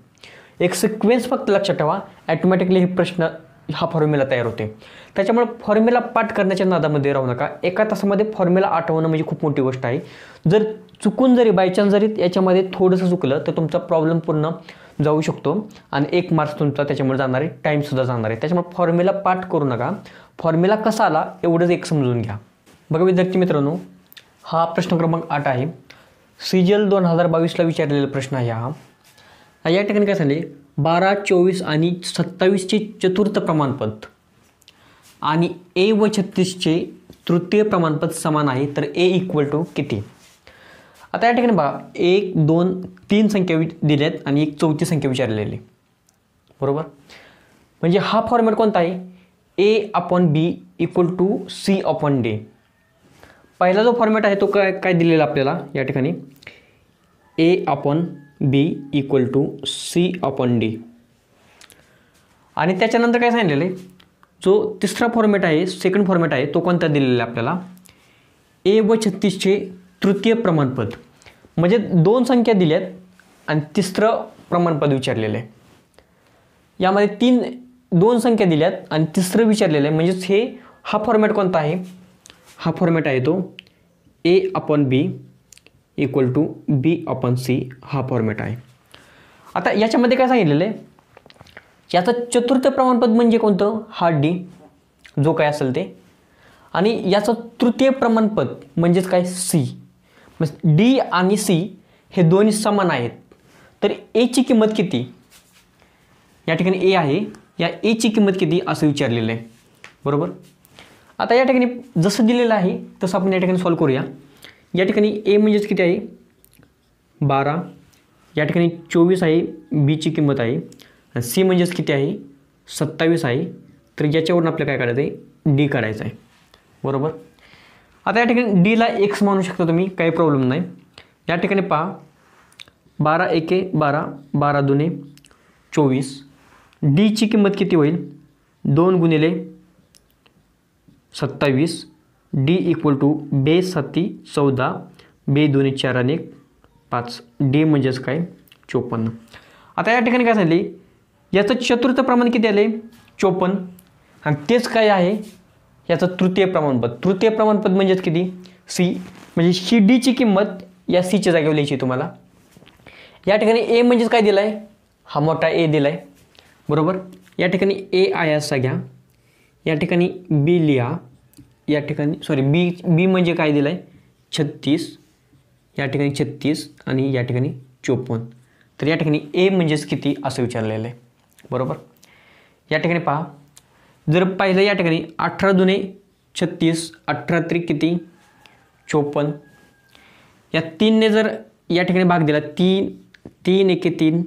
एक सिक्वेन्स फक्त लक्षात ठेवा, ॲटोमॅटिकली हे प्रश्न हा फॉर्म्युला तयार होते. त्याच्यामुळे फॉर्म्युला पाठ करण्याच्या नादामध्ये राहू नका. एका तासामध्ये फॉर्म्युला आठवणं म्हणजे खूप मोठी गोष्ट आहे. जर चुकून जरी बायचान्स जरी याच्यामध्ये थोडंसं चुकलं तर तुमचा प्रॉब्लेम पूर्ण जाऊ शकतो आणि 1 मार्क्स तुमचा त्याच्यामुळे जाणार आहे, टाईमसुद्धा जाणार आहे. त्याच्यामुळे फॉर्म्युला पाठ करू नका. फॉर्म्युला कसा आला एवढंच एक समजून घ्या. बघा विद्यार्थी मित्रांनो, हा प्रश्न क्रमांक 8 आहे. CGL 2022ला विचारलेला प्रश्न आहे हा. या ठिकाणी काय सांगले 12 24 आणि 27चे चतुर्थ प्रमाणपद आणि A व 36चे तृतीय प्रमाणपद समान आहे तर A = किती. आता या ठिकाणी बघा 1 2 3 संख्या दिल्यात आणि एक चौथी संख्या विचारलेली. बरोबर. म्हणजे हा फॉर्मॅट कोणता आहे A/B = C/D. पहिला जो फॉर्मॅट आहे तो काय दिलेला आपल्याला या ठिकाणी A/B = C/D. आणि त्याच्यानंतर काय सांगितलेलं आहे जो तिसरा फॉर्मॅट आहे सेकंड फॉर्मॅट आहे तो कोणता दिलेला आहे आपल्याला A व 36चे तृतीय प्रमाणपद. म्हणजे 2 संख्या दिल्यात आणि तिसरं प्रमाणपद विचारलेलं आहे. यामध्ये 2 संख्या दिल्यात आणि तिसरं विचारलेलं आहे. म्हणजेच हा फॉर्मॅट कोणता आहे हा फॉर्मॅट आहे तो A/B = B/C हा फॉर्मॅट आहे. आता याच्यामध्ये काय सांगितलेलं आहे याचं चतुर्थ प्रमाणपद म्हणजे कोणतं हा D जो काय असेल ते. आणि याचं तृतीय प्रमाणपद म्हणजेच काय C. D आणि C हे दोन्ही समान आहेत तर A ची किंमत किती. या ठिकाणी A आहे, या A ची किंमत किती असं विचारलेलं आहे. बरोबर. आता या ठिकाणी जसं दिलेलं आहे तसं आपण या ठिकाणी सॉल्व करूया. या ठिकाणी A म्हणजेच किती आहे 12. या ठिकाणी 24 आहे, B ची किंमत आहे. आणि C म्हणजेच किती आहे 27 आहे. तर याच्यावरून आपल्याला काय काढायचं आहे D काढायचं आहे. बरोबर. आता या ठिकाणी D ला x मानू शकता तुम्ही, काही प्रॉब्लेम नाही. या ठिकाणी पहा 12 1 12 12 2 24. D ची किंमत किती होईल 2 × 27. D = 2 7 14 2 2 4 आणि 5. D म्हणजेच काय 54. आता या ठिकाणी काय झाले याचं चतुर्थ प्रमाण किती आले 54 आणि तेच काय आहे याचं तृतीय प्रमाणपद. तृतीय प्रमाणपद म्हणजेच किती C. म्हणजे ही D ची किंमत या C च्या जागेवर लिहायची तुम्हाला. या ठिकाणी A म्हणजेच काय दिलाय हा मोठा A दिलाय. बरोबर. या ठिकाणी A आहे असा घ्या, या ठिकाणी बी लिहा, या ठिकाणी सॉरी बी म्हणजे काय दिलं आहे 36, या ठिकाणी 36 आणि या ठिकाणी 54. तर या ठिकाणी ए म्हणजेच किती असं विचारलेलं आहे, बरोबर. या ठिकाणी पहा, जर पाहिलं या ठिकाणी 18 दुने 36, 18 त्रिक किती 54. या 3ने जर या ठिकाणी भाग दिला 3 एके 3,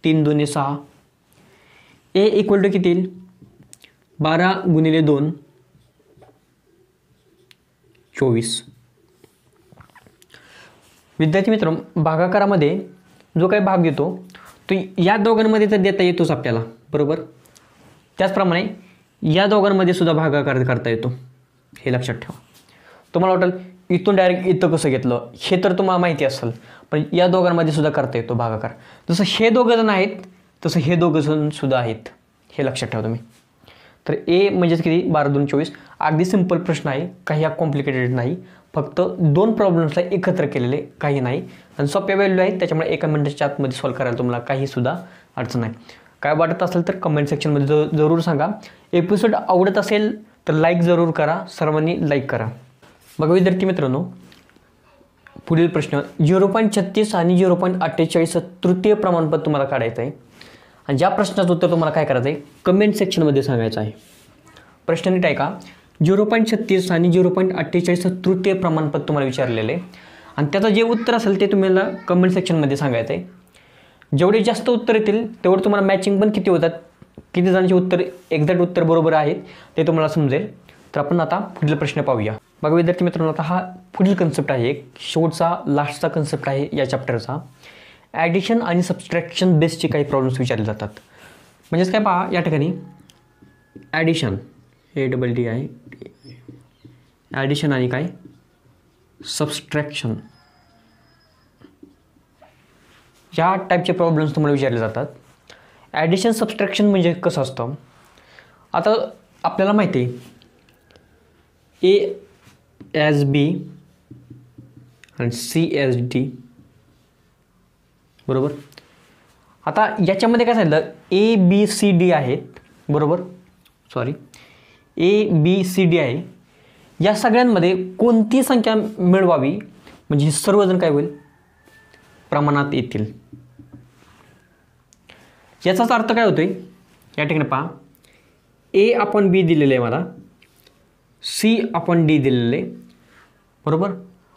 3 दुने 6. ए इक्वल टू किती येईल 12 गुणिले 2 24. विद्यार्थी मित्रांनो, भागाकारामध्ये जो काही भाग येतो तो या दोघांमध्ये तर देता येतोच आपल्याला, बरोबर. त्याचप्रमाणे या दोघांमध्ये सुद्धा भागाकार करता येतो, हे लक्षात ठेवा. तुम्हाला वाटेल इथून डायरेक्ट इथं कसं घेतलं, हे तर तुम्हाला माहिती असेल, पण या दोघांमध्ये सुद्धा करता येतो भागाकार. जसं हे दोघं जण आहेत तसं हे दोघं जण सुद्धा आहेत, हे लक्षात ठेवा तुम्ही. तर ए म्हणजेच किती 12 2 24. अगदी सिंपल प्रश्न आहे, काही हा कॉम्प्लिकेटेड नाही. फक्त 2 प्रॉब्लेम्सला एकत्र केलेले, काही नाही. आणि सोप्या व्हॅल्यू आहेत, त्याच्यामुळे एका मिनिटाच्या आतमध्ये सॉल्व्ह करायला तुम्हाला काही सुद्धा अडचण नाही. काय वाटत असेल तर कमेंट सेक्शनमध्ये जरूर सांगा. एपिसोड आवडत असेल तर लाईक जरूर करा, सर्वांनी लाईक करा. बघा विद्यार्थी मित्रांनो, पुढील प्रश्न 0.36 आणि 0.48 तृतीय प्रमाणपत्र तुम्हाला काढायचं आहे. आणि ज्या प्रश्नाचं उत्तर तुम्हाला काय करायचं आहे कमेंट सेक्शनमध्ये सांगायचं आहे. प्रश्न नीट आहे का, 0.36 आणि 0.48 तृतीय प्रमाणपत्र तुम्हाला विचारलेलं आहे. आणि त्याचं जे उत्तर असेल ते तुम्हाला कमेंट सेक्शनमध्ये सांगायचं आहे. जेवढे जास्त उत्तर येतील तेवढं तुम्हाला मॅचिंग पण किती होतात, किती जणांचे उत्तर एक्झॅक्ट उत्तर बरोबर आहेत ते तुम्हाला समजेल. तर आपण आता पुढील प्रश्न पाहूया. बघा विद्यार्थी मित्रांनो, आता हा पुढील कन्सेप्ट आहे, एक शेवटचा लास्टचा कन्सेप्ट आहे या चॅप्टरचा. ॲडिशन आणि सबस्ट्रॅक्शन बेसचे काही प्रॉब्लेम्स विचारले जातात. म्हणजेच काय पहा, या ठिकाणी ॲडिशन ADD आहे, ॲडिशन आणि काय सबस्ट्रॅक्शन या टाईपचे प्रॉब्लेम्स तुम्हाला विचारले जातात. ॲडिशन सबस्ट्रॅक्शन म्हणजे कसं असतं, आता आपल्याला माहिती आहे A as B आणि C as D, बरोबर. आता याच्यामध्ये काय सांगितलं ABCD आहेत, बरोबर. सॉरी ABCD आहे. या सगळ्यांमध्ये कोणती संख्या मिळवावी म्हणजे हे सर्वजण काय होईल प्रमाणात येतील. याचाच अर्थ काय होतोय, या ठिकाणी पहा A/B दिलेले आहे मला, C/D दिलेले आहे, बरोबर.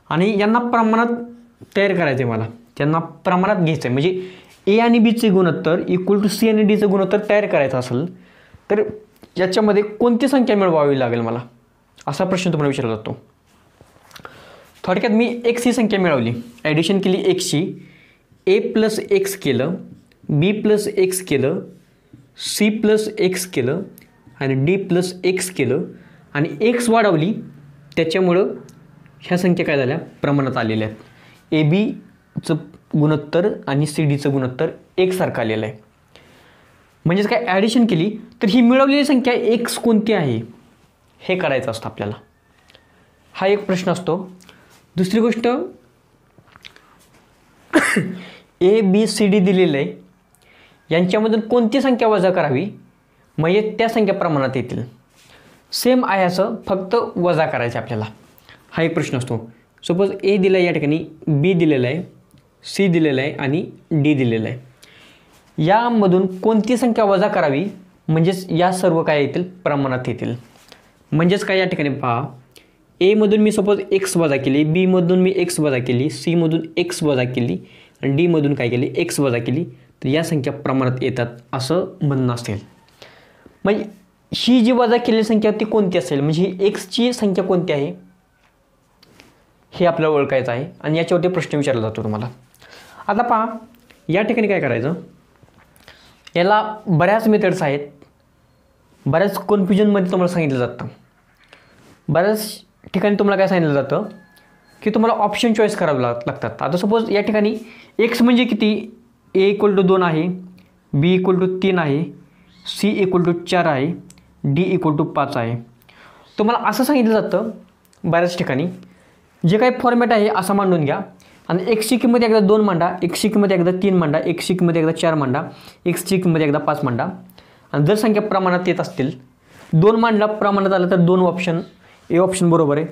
आणि यांना प्रमाणात तयार करायचं आहे मला, त्यांना प्रमाणात घ्यायचं आहे. म्हणजे A आणि Bचे गुणोत्तर इक्वल टू C आणि Dचं गुणोत्तर तयार करायचं असेल तर याच्यामध्ये कोणती संख्या मिळवावी लागेल मला, असा प्रश्न तुम्हाला विचारला जातो. थोडक्यात मी x ही संख्या मिळवली, ॲडिशन केली x ची, A प्लस x केलं, B प्लस x केलं, C प्लस x केलं आणि D प्लस x केलं आणि x वाढवली, त्याच्यामुळं ह्या संख्या काय झाल्या प्रमाणात आलेल्या आहेत. ABचं गुणोत्तर आणि CDचं गुणोत्तर एकसारखं आलेलं आहे. म्हणजेच काय ॲडिशन केली तर ही मिळवलेली संख्या x कोणती आहे हे करायचं असतं आपल्याला, हा एक प्रश्न असतो. दुसरी गोष्ट ABCD दिलेलं आहे, यांच्यामधून कोणती संख्या वजा करावी म्हणजे त्या संख्या प्रमाणात येतील. सेम आहे असं, फक्त वजा करायचं आपल्याला, हा एक प्रश्न असतो. सपोज A दिला आहे, या ठिकाणी B दिलेला आहे, C दिलेला आहे आणि D दिलेला आहे. यामधून कोणती संख्या वजा करावी म्हणजेच या सर्व काय येतील प्रमाणात येतील. म्हणजेच काय या ठिकाणी पहा, A मधून मी सपोज x वजा केली, B मधून मी x वजा केली, C मधून x वजा केली आणि D मधून काय केली x वजा केली, तर या संख्या प्रमाणात येतात असं म्हणणं असेल. म्हणजे ही जी वजा केलेली संख्या ती कोणती असेल म्हणजे ही एक्सची संख्या कोणती आहे हे आपल्याला ओळखायचं आहे आणि याच्यावरती प्रश्न विचारला जातो तुम्हाला. आता पहा या ठिकाणी काय करायचं, याला बऱ्याच मेथड्स आहेत, बऱ्याच कन्फ्युजनमध्ये तुम्हाला सांगितलं जातं. बऱ्याच ठिकाणी तुम्हाला काय सांगितलं जातं की तुम्हाला ऑप्शन चॉईस करावे लागतात. आता सपोज या ठिकाणी एक्स म्हणजे किती, A इक्वल टू 2 आहे, B इक्वल टू 3 आहे, C इक्वल टू 4 आहे, D इक्वल टू 5 आहे. तुम्हाला असं सांगितलं जातं बऱ्याच ठिकाणी, जे काही फॉर्मॅट आहे असं मांडून घ्या आणि एक्सची किंमत एकदा 2 मांडा, एक्सची किंमत एकदा 3 मांडा, एक्सची किंमत एकदा 4 मांडा, एक्सची किंमत एकदा 5 मांडा. आणि जर संख्या प्रमाणात येत असतील 2 मांडला प्रमाणात आलं तर 2 ऑप्शन, ए ऑप्शन बरोबर आहे.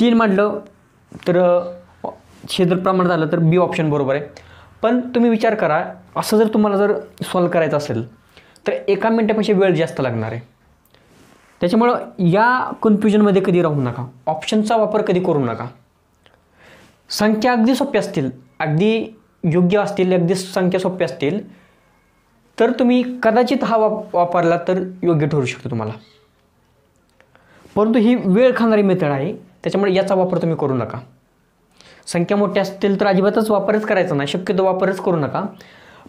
3 मांडलं तर क्षेत्र प्रमाणात आलं तर बी ऑप्शन बरोबर आहे. पण तुम्ही विचार करा, असं जर तुम्हाला जर सॉल्व करायचं असेल तर 1 मिनिटापेक्षा वेळ जास्त लागणार आहे. त्याच्यामुळं या कन्फ्युजनमध्ये कधी राहू नका, ऑप्शनचा वापर कधी करू नका. संख्या अगदी सोप्या असतील, अगदी योग्य असतील, अगदी संख्या सोप्या असतील तर तुम्ही कदाचित हा वापरला तर योग्य ठरू शकतो तुम्हाला. परंतु ही वेळ खाणारी मेथड आहे, त्याच्यामुळे याचा वापर तुम्ही करू नका. संख्या मोठ्या असतील तर अजिबातच वापरच करायचा नाही, शक्यतो वापरच करू नका.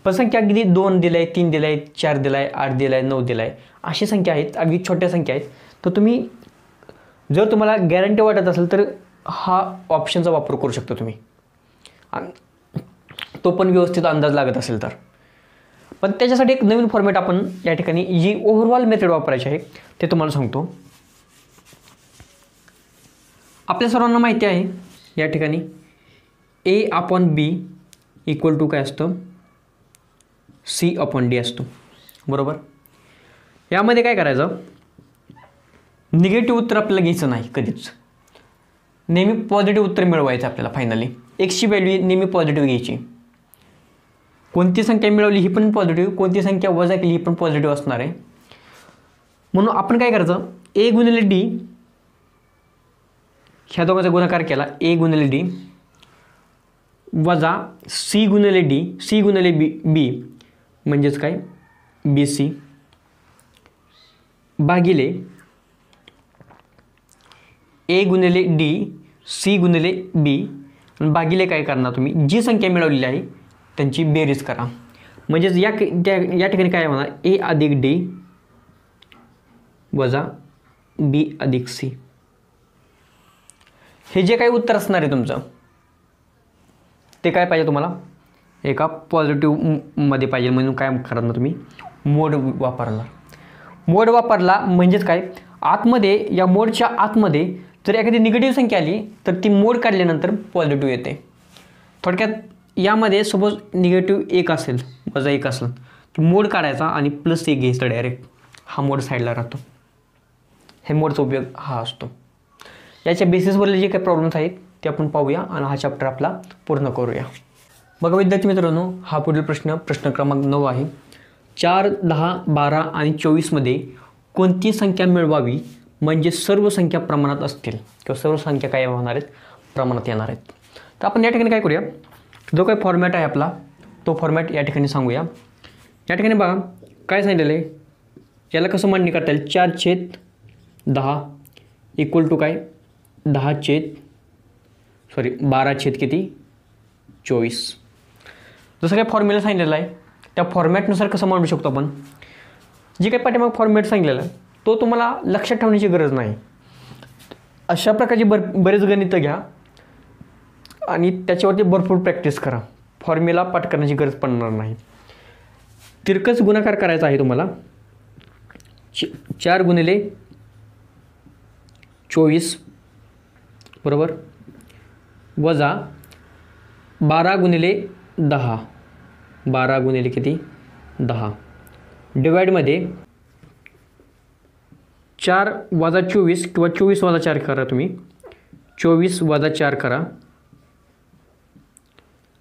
पण संख्या अगदी 2 दिलाय, 3 दिलाय, 4 दिलाय, 8 दिलाय, 9 दिलाय, अशी संख्या आहेत, अगदी छोट्या संख्या आहेत, तर तुम्ही जर तुम्हाला गॅरंटी वाटत असेल तर हा ऑप्शनचा वापर करू शकता तुम्ही, तो पण व्यवस्थित अंदाज लागत असेल तर. पण त्याच्यासाठी एक नवीन फॉर्मॅट आपण या ठिकाणी जी ओव्हरऑल मेथड वापरायची आहे ते तुम्हाला सांगतो. आपल्या सर्वांना माहिती आहे या ठिकाणी A/B इक्वल टू काय असतं, C/D असतो, बरोबर. यामध्ये काय करायचं, निगेटिव्ह उत्तर आपल्याला घ्यायचं नाही कधीच, नेहमी पॉझिटिव्ह उत्तर मिळवायचं आपल्याला. फायनली एक्सची व्हॅल्यू नेहमी पॉझिटिव्ह घ्यायची. कोणती संख्या मिळवली ही पण पॉझिटिव्ह, कोणती संख्या वजा केली ही पण पॉझिटिव्ह असणार आहे. म्हणून आपण काय करायचं, A गुणिले D, ह्या दोघांचा गुणाकार केला, A गुणिले D वजा C गुणिले D, C गुणिले B म्हणजेच काय BC भागिले A गुणिले D, C गुणिले B भागिले काय करणार तुम्ही, जी संख्या मिळवलेली आहे त्यांची बेरीज करा. म्हणजेच या ठिकाणी काय होणार, A अधिक D वजा B अधिक C. हे जे काही उत्तर असणार आहे तुमचं ते काय पाहिजे तुम्हाला, एका पॉझिटिव्ह मध्ये पाहिजे. म्हणून काय करणार तुम्ही, मोड वापरणार. मोड वापरला म्हणजेच काय, आतमध्ये या मोडच्या आतमध्ये जर एखादी निगेटिव्ह संख्या आली तर ती मोड काढल्यानंतर पॉझिटिव्ह येते. थोडक्यात यामध्ये सपोज निगेटिव्ह 1 असेल, वजा 1 असेल तर मोड काढायचा आणि +1 घ्यायचं डायरेक्ट, हा मोड साईडला राहतो. हे मोडचा उपयोग हा असतो. याच्या बेसिसवरले जे काही प्रॉब्लेम्स आहेत ते आपण पाहूया आणि हा चॅप्टर आपला पूर्ण करूया. बघा विद्यार्थी मित्रांनो, हा पुढील प्रश्न क्रमांक 9 आहे. 4, 10, 12 आणि 24 मध्ये कोणती संख्या मिळवावी म्हणजे सर्व संख्या प्रमाणात असतील किंवा सर्व संख्या काय होणार आहेत, प्रमाणात येणार आहेत. तर आपण या ठिकाणी काय करूया, जो काही फॉर्मॅट आहे आपला तो फॉर्मॅट या ठिकाणी सांगूया. या ठिकाणी बघा काय सांगितलेलं आहे, याला कसं मांडणी करता येईल, 4/10 इक्वल टू काय 12 किती 24. जसं काय फॉर्म्युला सांगितलेला आहे त्या फॉर्मॅटनुसार कसं मांडू शकतो आपण. जे काही पाठीमाग फॉर्मॅट सांगितलेला आहे तो तुम्हाला लक्षात ठेवण्याची गरज नाही. अशा प्रकारची बरेच गणितं घ्या आणि त्याच्यावरती भरपूर प्रॅक्टिस करा. फॉर्म्युला पाठ करण्याची गरज पडणार नाही. तिरकस गुणाकार करायचा आहे तुम्हाला. 4 गुणिले 24 बरोबर वजा 12 गुणिले 10, 12 गुणिले किती 10 डिवाइडमध्ये 4 वजा 24 किंवा 24 वजा 4 करा तुम्ही, 24 वजा 4 करा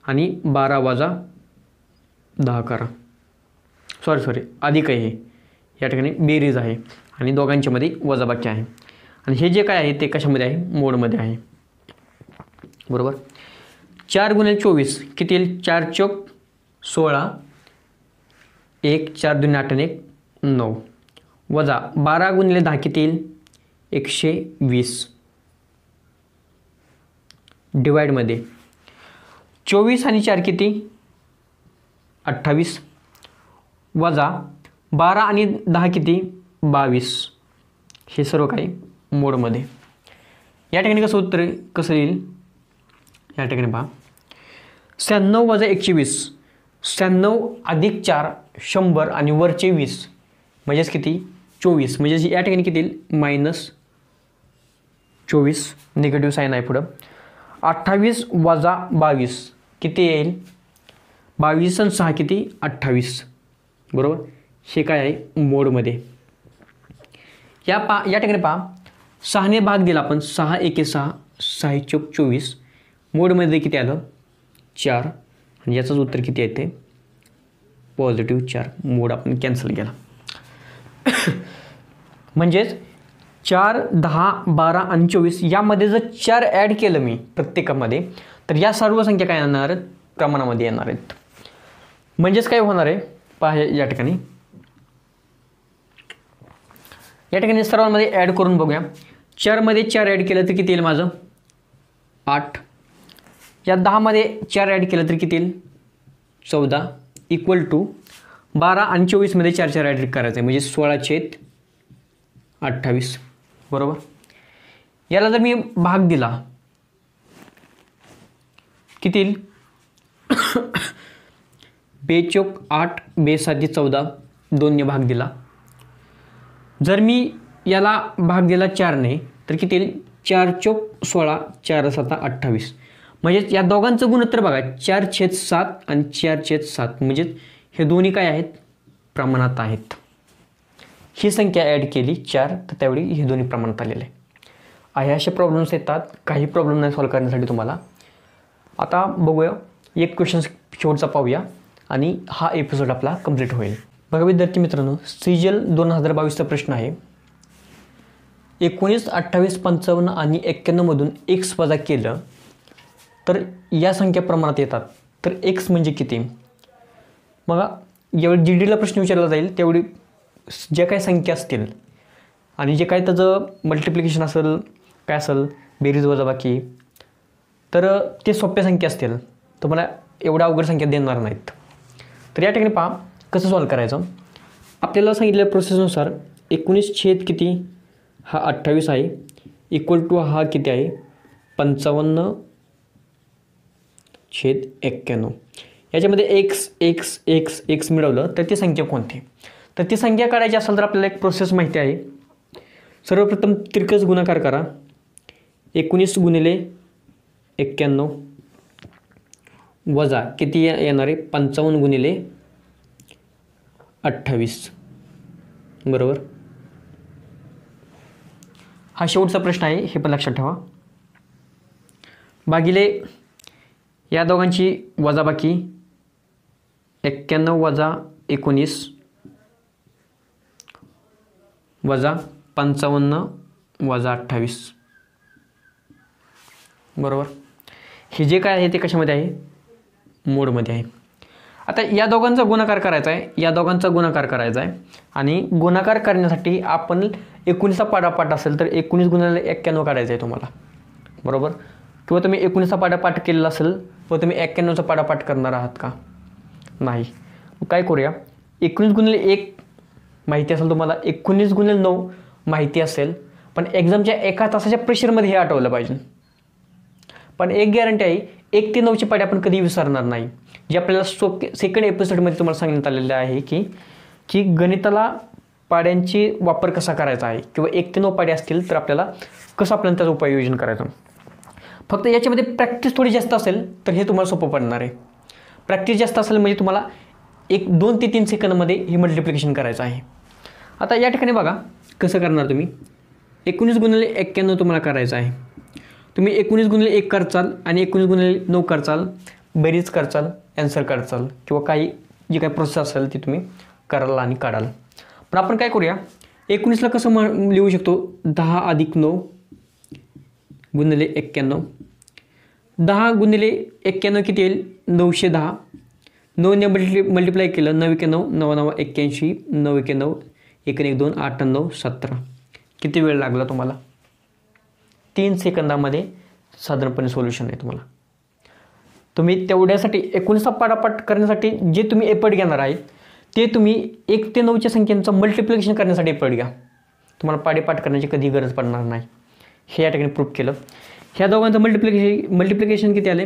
आणि 12 वजा 10 करा. सॉरी अधिक आहे, या ठिकाणी बेरीज आहे आणि दोघांच्यामध्ये वजाबाकी आहे. आणि हे जे काय आहे ते कशामध्ये आहे, मोडमध्ये आहे बरोबर. 4 गुणिले 24 किती येईल, 4 चौक 16, 1 4 2 8 1 9 वजा 12 गुणिले 10 किती येईल 120 डिवाइडमध्ये 24 आणि 4 किती 28 वजा 12 आणि 10 किती 22. हे सर्व काही मोडमध्ये. या ठिकाणी कसं उत्तर कसं येईल, या ठिकाणी पहा 96 वजा 120, 96 अधिक 4 100 आणि वरचे 20 म्हणजेच किती 24. म्हणजे या ठिकाणी किती येईल -24 निगेटिव्ह साईन आहे पुढं. 28 वजा 22 किती येईल 22 आणि 6 किती 28 बरोबर. हे काय आहे मोडमध्ये. या ठिकाणी पहा 6ने भाग दिला आपण, 6 एके 6, 6 चोक 24, मोडमध्ये किती आलं 4, आणि याचंच उत्तर किती येते पॉझिटिव्ह 4. मोड आपण कॅन्सल केला. म्हणजेच 4, 10, 12 आणि 24 यामध्ये जर 4 ॲड केलं मी प्रत्येकामध्ये, तर या सर्व संख्या काय येणार आहेत प्रमाणामध्ये येणार आहेत. म्हणजेच काय होणार आहे पहा या ठिकाणी सर्वांमध्ये ॲड करून बघूया. 4 मध्ये 4 ॲड केलं तर किती येईल माझं 8. या 10 मध्ये 4 ॲड केलं तर किती येईल 14 इक्वल टू 12 आणि 24 मध्ये 4 4 ॲड करायचं आहे म्हणजे 16/28. बरोबर. याला जर मी भाग दिला किती येईल 2 चोक 8, 2 7 14, 2 ने भाग दिला. जर मी याला भाग दिला 4 ने तर किती येईल 4 चोक 16, 4 7 28. म्हणजे या दोघांचं गुणोत्तर बघा 4/7 आणि 4/7 म्हणजे हे दोन्ही काय आहेत प्रमाणात आहेत. ही संख्या ॲड केली 4 तर त्यावेळी हे दोन्ही प्रमाणात आलेले आहे. असे प्रॉब्लेम्स येतात, काही प्रॉब्लेम नाही सॉल्व्ह करण्यासाठी तुम्हाला. आता बघूया एक क्वेश्चन शेवटचा पाहूया आणि हा एपिसोड आपला कंप्लीट होईल. बघा विद्यार्थी मित्रांनो, सीजल 2022चा प्रश्न आहे. 19, 28, 55 आणि 91 मधून x वजा केलं तर या संख्या प्रमाणात येतात, तर x म्हणजे किती. मग जेवढी GDला प्रश्न विचारला जाईल तेवढी ज्या काही संख्या असतील आणि जे काही त्याचं मल्टिप्लिकेशन असेल काय असेल बेरीज वजाबाकी, तर ते सोप्या संख्या असतील, तुम्हाला एवढ्या अवघड संख्या देणार नाहीत. तर या ठिकाणी पहा कसं सॉल्व करायचं. आपल्याला सांगितलेल्या प्रोसेसनुसार 19 किती हा 28 आहे इक्वल टू हा किती आहे 55/91. याच्यामध्ये x मिळवलं तर ती संख्या कोणती. तर ती संख्या काढायची असेल तर आपल्याला एक प्रोसेस माहिती आहे. सर्वप्रथम तिरकस गुणाकार करा. 19 गुणिले 91 वजा किती येणार आहे 55 गुणिले 28. बरोबर. हा शेवटचा प्रश्न आहे हे पण लक्षात ठेवा. भागिले या दोघांची वजाबाकी 91 वजा 19 वजा 55 वजा 28. बरोबर. हे जे काय आहे ते कशामध्ये आहे मोडमध्ये आहे. आता या दोघांचा गुणाकार करायचा आहे, आणि गुणाकार करण्यासाठी आपण 19चा पाठापाठ असेल तर 19 गुणिले 91 काढायचं आहे तुम्हाला. बरोबर. किंवा तुम्ही 19चा पाठापाठ केलेला असेल व तुम्ही 91चा पाठापाठ करणार आहात का नाही. काय करूया 19 गुणिले 1 माहिती असेल तुम्हाला, 19 गुणिले 9 माहिती असेल, पण एक्झामच्या एका तासाच्या प्रेशरमध्ये हे आठवलं पाहिजे. पण एक गॅरंटी आहे 1 ते 9ची पाढे आपण कधी विसरणार नाही. जे आपल्याला सेकंड एपिसोडमध्ये तुम्हाला सांगण्यात आलेलं आहे की गणिताला पाड्यांची वापर कसा करायचा आहे किंवा 1 ते 9 पाढे असतील तर आपल्याला त्याचं उपाययोजन करायचं. फक्त याच्यामध्ये प्रॅक्टिस थोडी जास्त असेल तर हे तुम्हाला सोपं पडणार आहे. प्रॅक्टिस जास्त असेल म्हणजे तुम्हाला 2 ते 3 सेकंदमध्ये हे मल्टिप्लिकेशन करायचं आहे. आता या ठिकाणी बघा कसं करणार तुम्ही. 19 गुणिले 91 तुम्हाला करायचं आहे. तुम्ही 19 गुणिले 1 करचाल आणि 19 गुणिले 9 करचाल, बेरीज करचाल, ॲन्सर करचाल किंवा काही जी काही प्रोसेस असेल ती तुम्ही कराल आणि काढाल. पण आपण काय करूया 19ला कसं लिहू शकतो 10 अधिक 9 गुणिले 91. 10 गुणिले 91 किती येईल 910. 9ने मल्टिप्लाय केलं 9 1 9 9 9 81 9 1 9 1 1 2 8 9 17. किती वेळ लागला तुम्हाला 3 सेकंदामध्ये साधारणपणे सोल्युशन आहे तुम्हाला. तुम्ही तेवढ्यासाठी 19चा पाठापाठ करण्यासाठी जे तुम्ही एफर्ट घेणार आहेत ते तुम्ही 1 ते 9च्या संख्यांचं मल्टिप्लिकेशन करण्यासाठी एफर्ट घ्या. तुम्हाला पाठेपाठ करण्याची कधी गरज पडणार नाही. हे या ठिकाणी प्रूफ केलं. ह्या दोघांचं मल्टिप्लिकेशन किती आले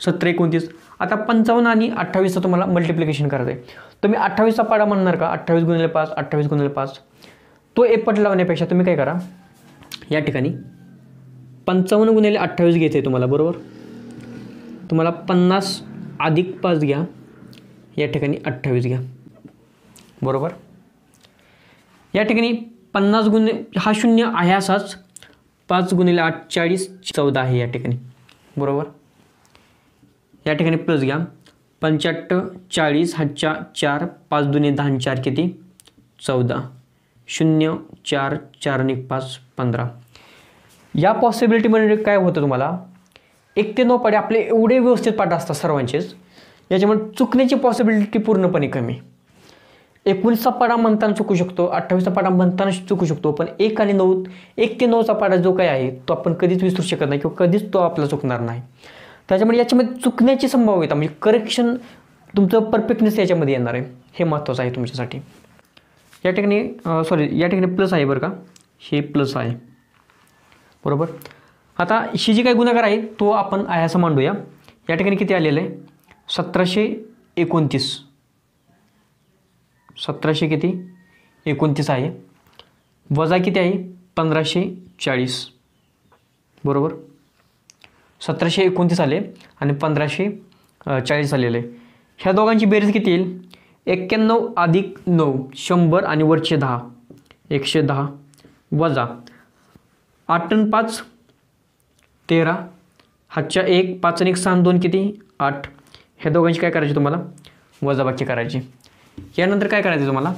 17 29. आता 55 आणि 28चं तुम्हाला मल्टिप्लिकेशन करायचं आहे. तुम्ही 28चा पाढा म्हणणार का 28 गुणिले 5 28 गुणिले 5. तो एफर्ट लावण्यापेक्षा तुम्ही काय करा या ठिकाणी 55 गुणिले 28 घ्यायचं आहे तुम्हाला. बरोबर. तुम्हाला 50 अधिक 5 घ्या, या ठिकाणी 28 घ्या. बरोबर. या ठिकाणी 50 गुणिले हा शून्य आहे असाच 5 गुणिले 8 40 14 आहे या ठिकाणी बरोबर. या ठिकाणी प्लस घ्या 85 40 हातच्या 4 5 दुने 10 4 किती 14 0 4 4 1 5 15. या पॉसिबिलिटीमध्ये काय होतं तुम्हाला 1 ते 9 पाढे आपले एवढे व्यवस्थित पाठ असतात सर्वांचेच याच्यामुळे चुकण्याची पॉसिबिलिटी पूर्णपणे कमी. 19चा पाढा म्हणताना चुकू शकतो 28चा पाढा म्हणताना चुकू शकतो पण 1 आणि 9 1 ते 9चा पाढा जो काही आहे तो आपण कधीच विसरू शकत नाही किंवा कधीच तो आपला चुकणार नाही. त्याच्यामुळे याच्यामध्ये चुकण्याची संभाव्यता म्हणजे करेक्शन तुमचं परफेक्टनेस याच्यामध्ये येणार आहे हे महत्त्वाचं आहे तुमच्यासाठी. या ठिकाणी या ठिकाणी प्लस आहे बरं का हे प्लस आहे बरोबर. आता ही जी काही गुणाकार आहे तो आपण आहे असं मांडूया. या ठिकाणी किती आलेलं आहे 1729 1729 आहे वजा किती आहे 1540 बरोबर. 1729 आले आणि 1540 आलेले. ह्या दोघांची बेरीज किती येईल 91 अधिक 9 100 आणि वरचे 10 110 वजा 8 आणि 5 13 हातच्या 1 5 आणि 1 6 2 किती 8. ह्या दोघांची काय करायची तुम्हाला वजाबाकी करायची. यानंतर काय करायचं तुम्हाला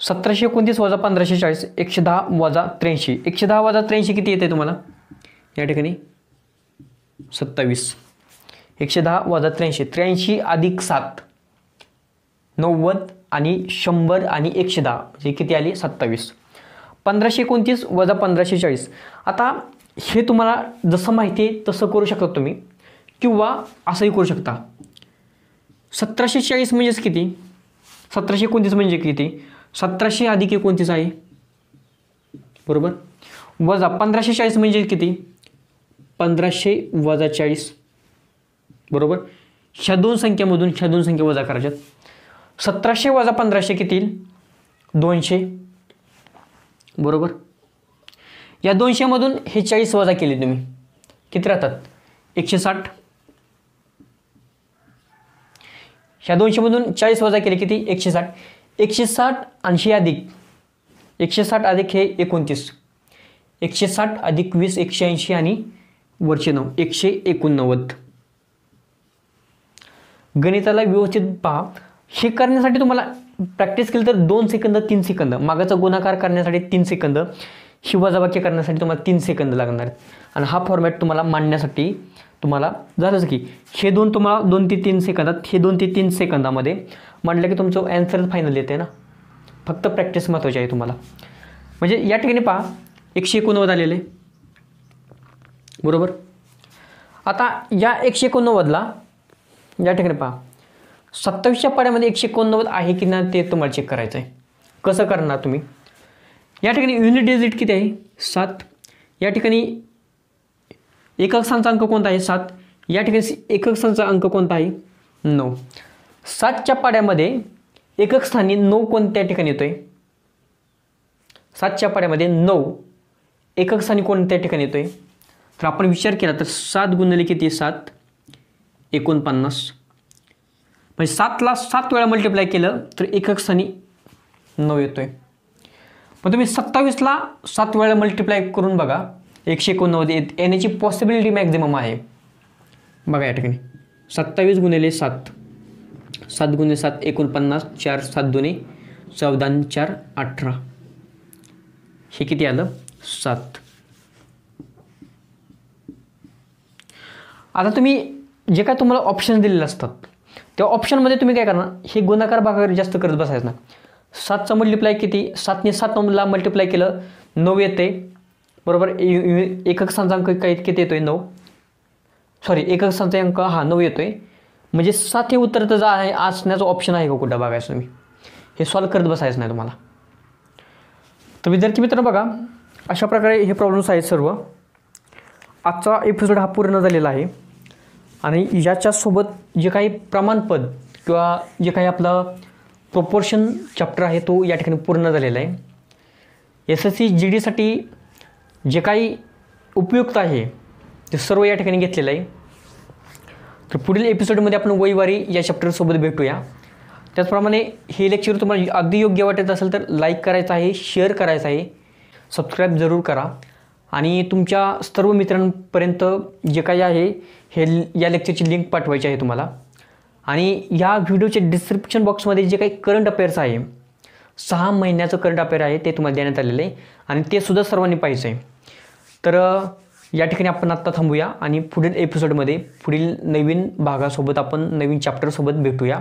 1729 वजा 1540 110 वजा 83 110 वजा 83 किती येते तुम्हाला या ठिकाणी 27 110 वजा 83 83 अधिक 7 90 आणि 100 आणि 110 म्हणजे किती आली 27. 1529 वजा 1540 आता हे तुम्हाला जसं माहिती आहे तसं करू शकता तुम्ही किंवा असंही करू शकता. 1740 म्हणजेच किती 1729 म्हणजे किती 1700 अधिक 29 आहे बरोबर वजा 1540 म्हणजे किती 1500 वजा 40 बरोबर. ह्या दोन संख्येमधून ह्या दोन संख्या वजा करायच्यात. 1700 वजा 1500 किती येईल 200 बरोबर. या 200 मधून हे 40 वजा केले तुम्ही किती राहतात 160. ह्या 200 मधून 40 वजा केले किती 160 160 80 अधिक 160 अधिक हे 29 160 अधिक 20 180 आणि वरचे 9 189. गणिताला व्यवस्थित पहा. हे करण्यासाठी तुम्हाला प्रॅक्टिस केली तर 2 सेकंद 3 सेकंद मागाचा गुणाकार करण्यासाठी 3 सेकंद ही वजाबाकी करण्यासाठी तुम्हाला 3 सेकंद लागणार आहेत. आणि हा फॉर्मॅट तुम्हाला मांडण्यासाठी तुम्हाला झालंच की हे दोन तुम्हाला 2 ते 3 सेकंदात हे 2 ते 3 सेकंदामध्ये मांडलं की तुमचं ॲन्सर फायनल येते ना. फक्त प्रॅक्टिस महत्त्वाची आहे तुम्हाला. म्हणजे या ठिकाणी पहा 189 आलेले बरोबर. आता या 189ला या ठिकाणी पहा 27च्या पाढ्यामध्ये 189 आहे की नाही ते तुम्हाला चेक करायचं आहे. कसं करणार तुम्ही या ठिकाणी युनिट डिजिट किती आहे 7. या ठिकाणी एकक स्थानाचा अंक कोणता आहे 7. या ठिकाणी एकक स्थानाचा अंक कोणता आहे 9. 7च्या पाढ्यामध्ये एकक स्थानी 9 कोणत्या ठिकाणी येतोय 7च्या पाढ्यामध्ये 9 एकक स्थानी कोणत्या ठिकाणी येतोय. तर आपण विचार केला तर 7 गुणिले किती 7 49 म्हणजे 7ला 7 वेळा मल्टिप्लाय केलं तर एकक स्थानी 9 येतोय. पण तुम्ही 27ला 7 वेळा मल्टिप्लाय करून बघा 189 येण्याची पॉसिबिलिटी मॅक्झिमम आहे. बघा या ठिकाणी 27 गुणिले 7 7 गुणिले 7 49 4 7 दुने 14 4 18 हे किती आलं 7. आता तुम्ही जे काय तुम्हाला ऑप्शन दिलेले असतात त्या ऑप्शनमध्ये तुम्ही काय करणार हे गुणाकार भागाकार जास्त करत बसायचं ना. 7चा मल्टिप्लाय किती 7ने 7ला मल्टिप्लाय केलं 9 येते बरोबर. एकक स्थानाचा अंक काय किती येतोय 9 एकक स्थानाचा अंक 9 येतोय म्हणजे 7 हे उत्तर तर आहे असण्याचं ऑप्शन आहे का कुठं बघायचं तुम्ही हे सॉल्व करत बसायचं नाही तुम्हाला. तर विद्यार्थी मित्रांनो बघा अशा प्रकारे हे प्रॉब्लेम्स आहेत सर्व. आजचा एपिसोड हा पूर्ण झालेला आहे आणि याच्यासोबत जे काही प्रमाणपद किंवा जे काही आपलं प्रोपोर्शन चॅप्टर आहे तो या ठिकाणी पूर्ण झालेला आहे. SSC GDसाठी जे काही उपयुक्त आहे ते सर्व या ठिकाणी घेतलेलं आहे. तर पुढील एपिसोडमध्ये आपण वैवारी या चॅप्टरसोबत भेटूया. त्याचप्रमाणे हे लेक्चर तुम्हाला अगदी योग्य वाटत असेल तर लाईक करायचं आहे, शेअर करायचं आहे, सबस्क्राईब जरूर करा आणि तुमच्या सर्व मित्रांपर्यंत जे काही आहे हे या लेक्चरची लिंक पाठवायची आहे तुम्हाला. आणि या व्हिडिओच्या डिस्क्रिप्शन बॉक्समध्ये जे काही करंट अफेअर्स आहे, 6 महिन्याचं करंट अफेअर आहे ते तुम्हाला देण्यात आलेलं आहे आणि ते सुद्धा सर्वांनी पाहायचं आहे. तर या ठिकाणी आपण आत्ता थांबूया आणि पुढील एपिसोडमध्ये पुढील नवीन भागासोबत आपण नवीन चॅप्टरसोबत भेटूया.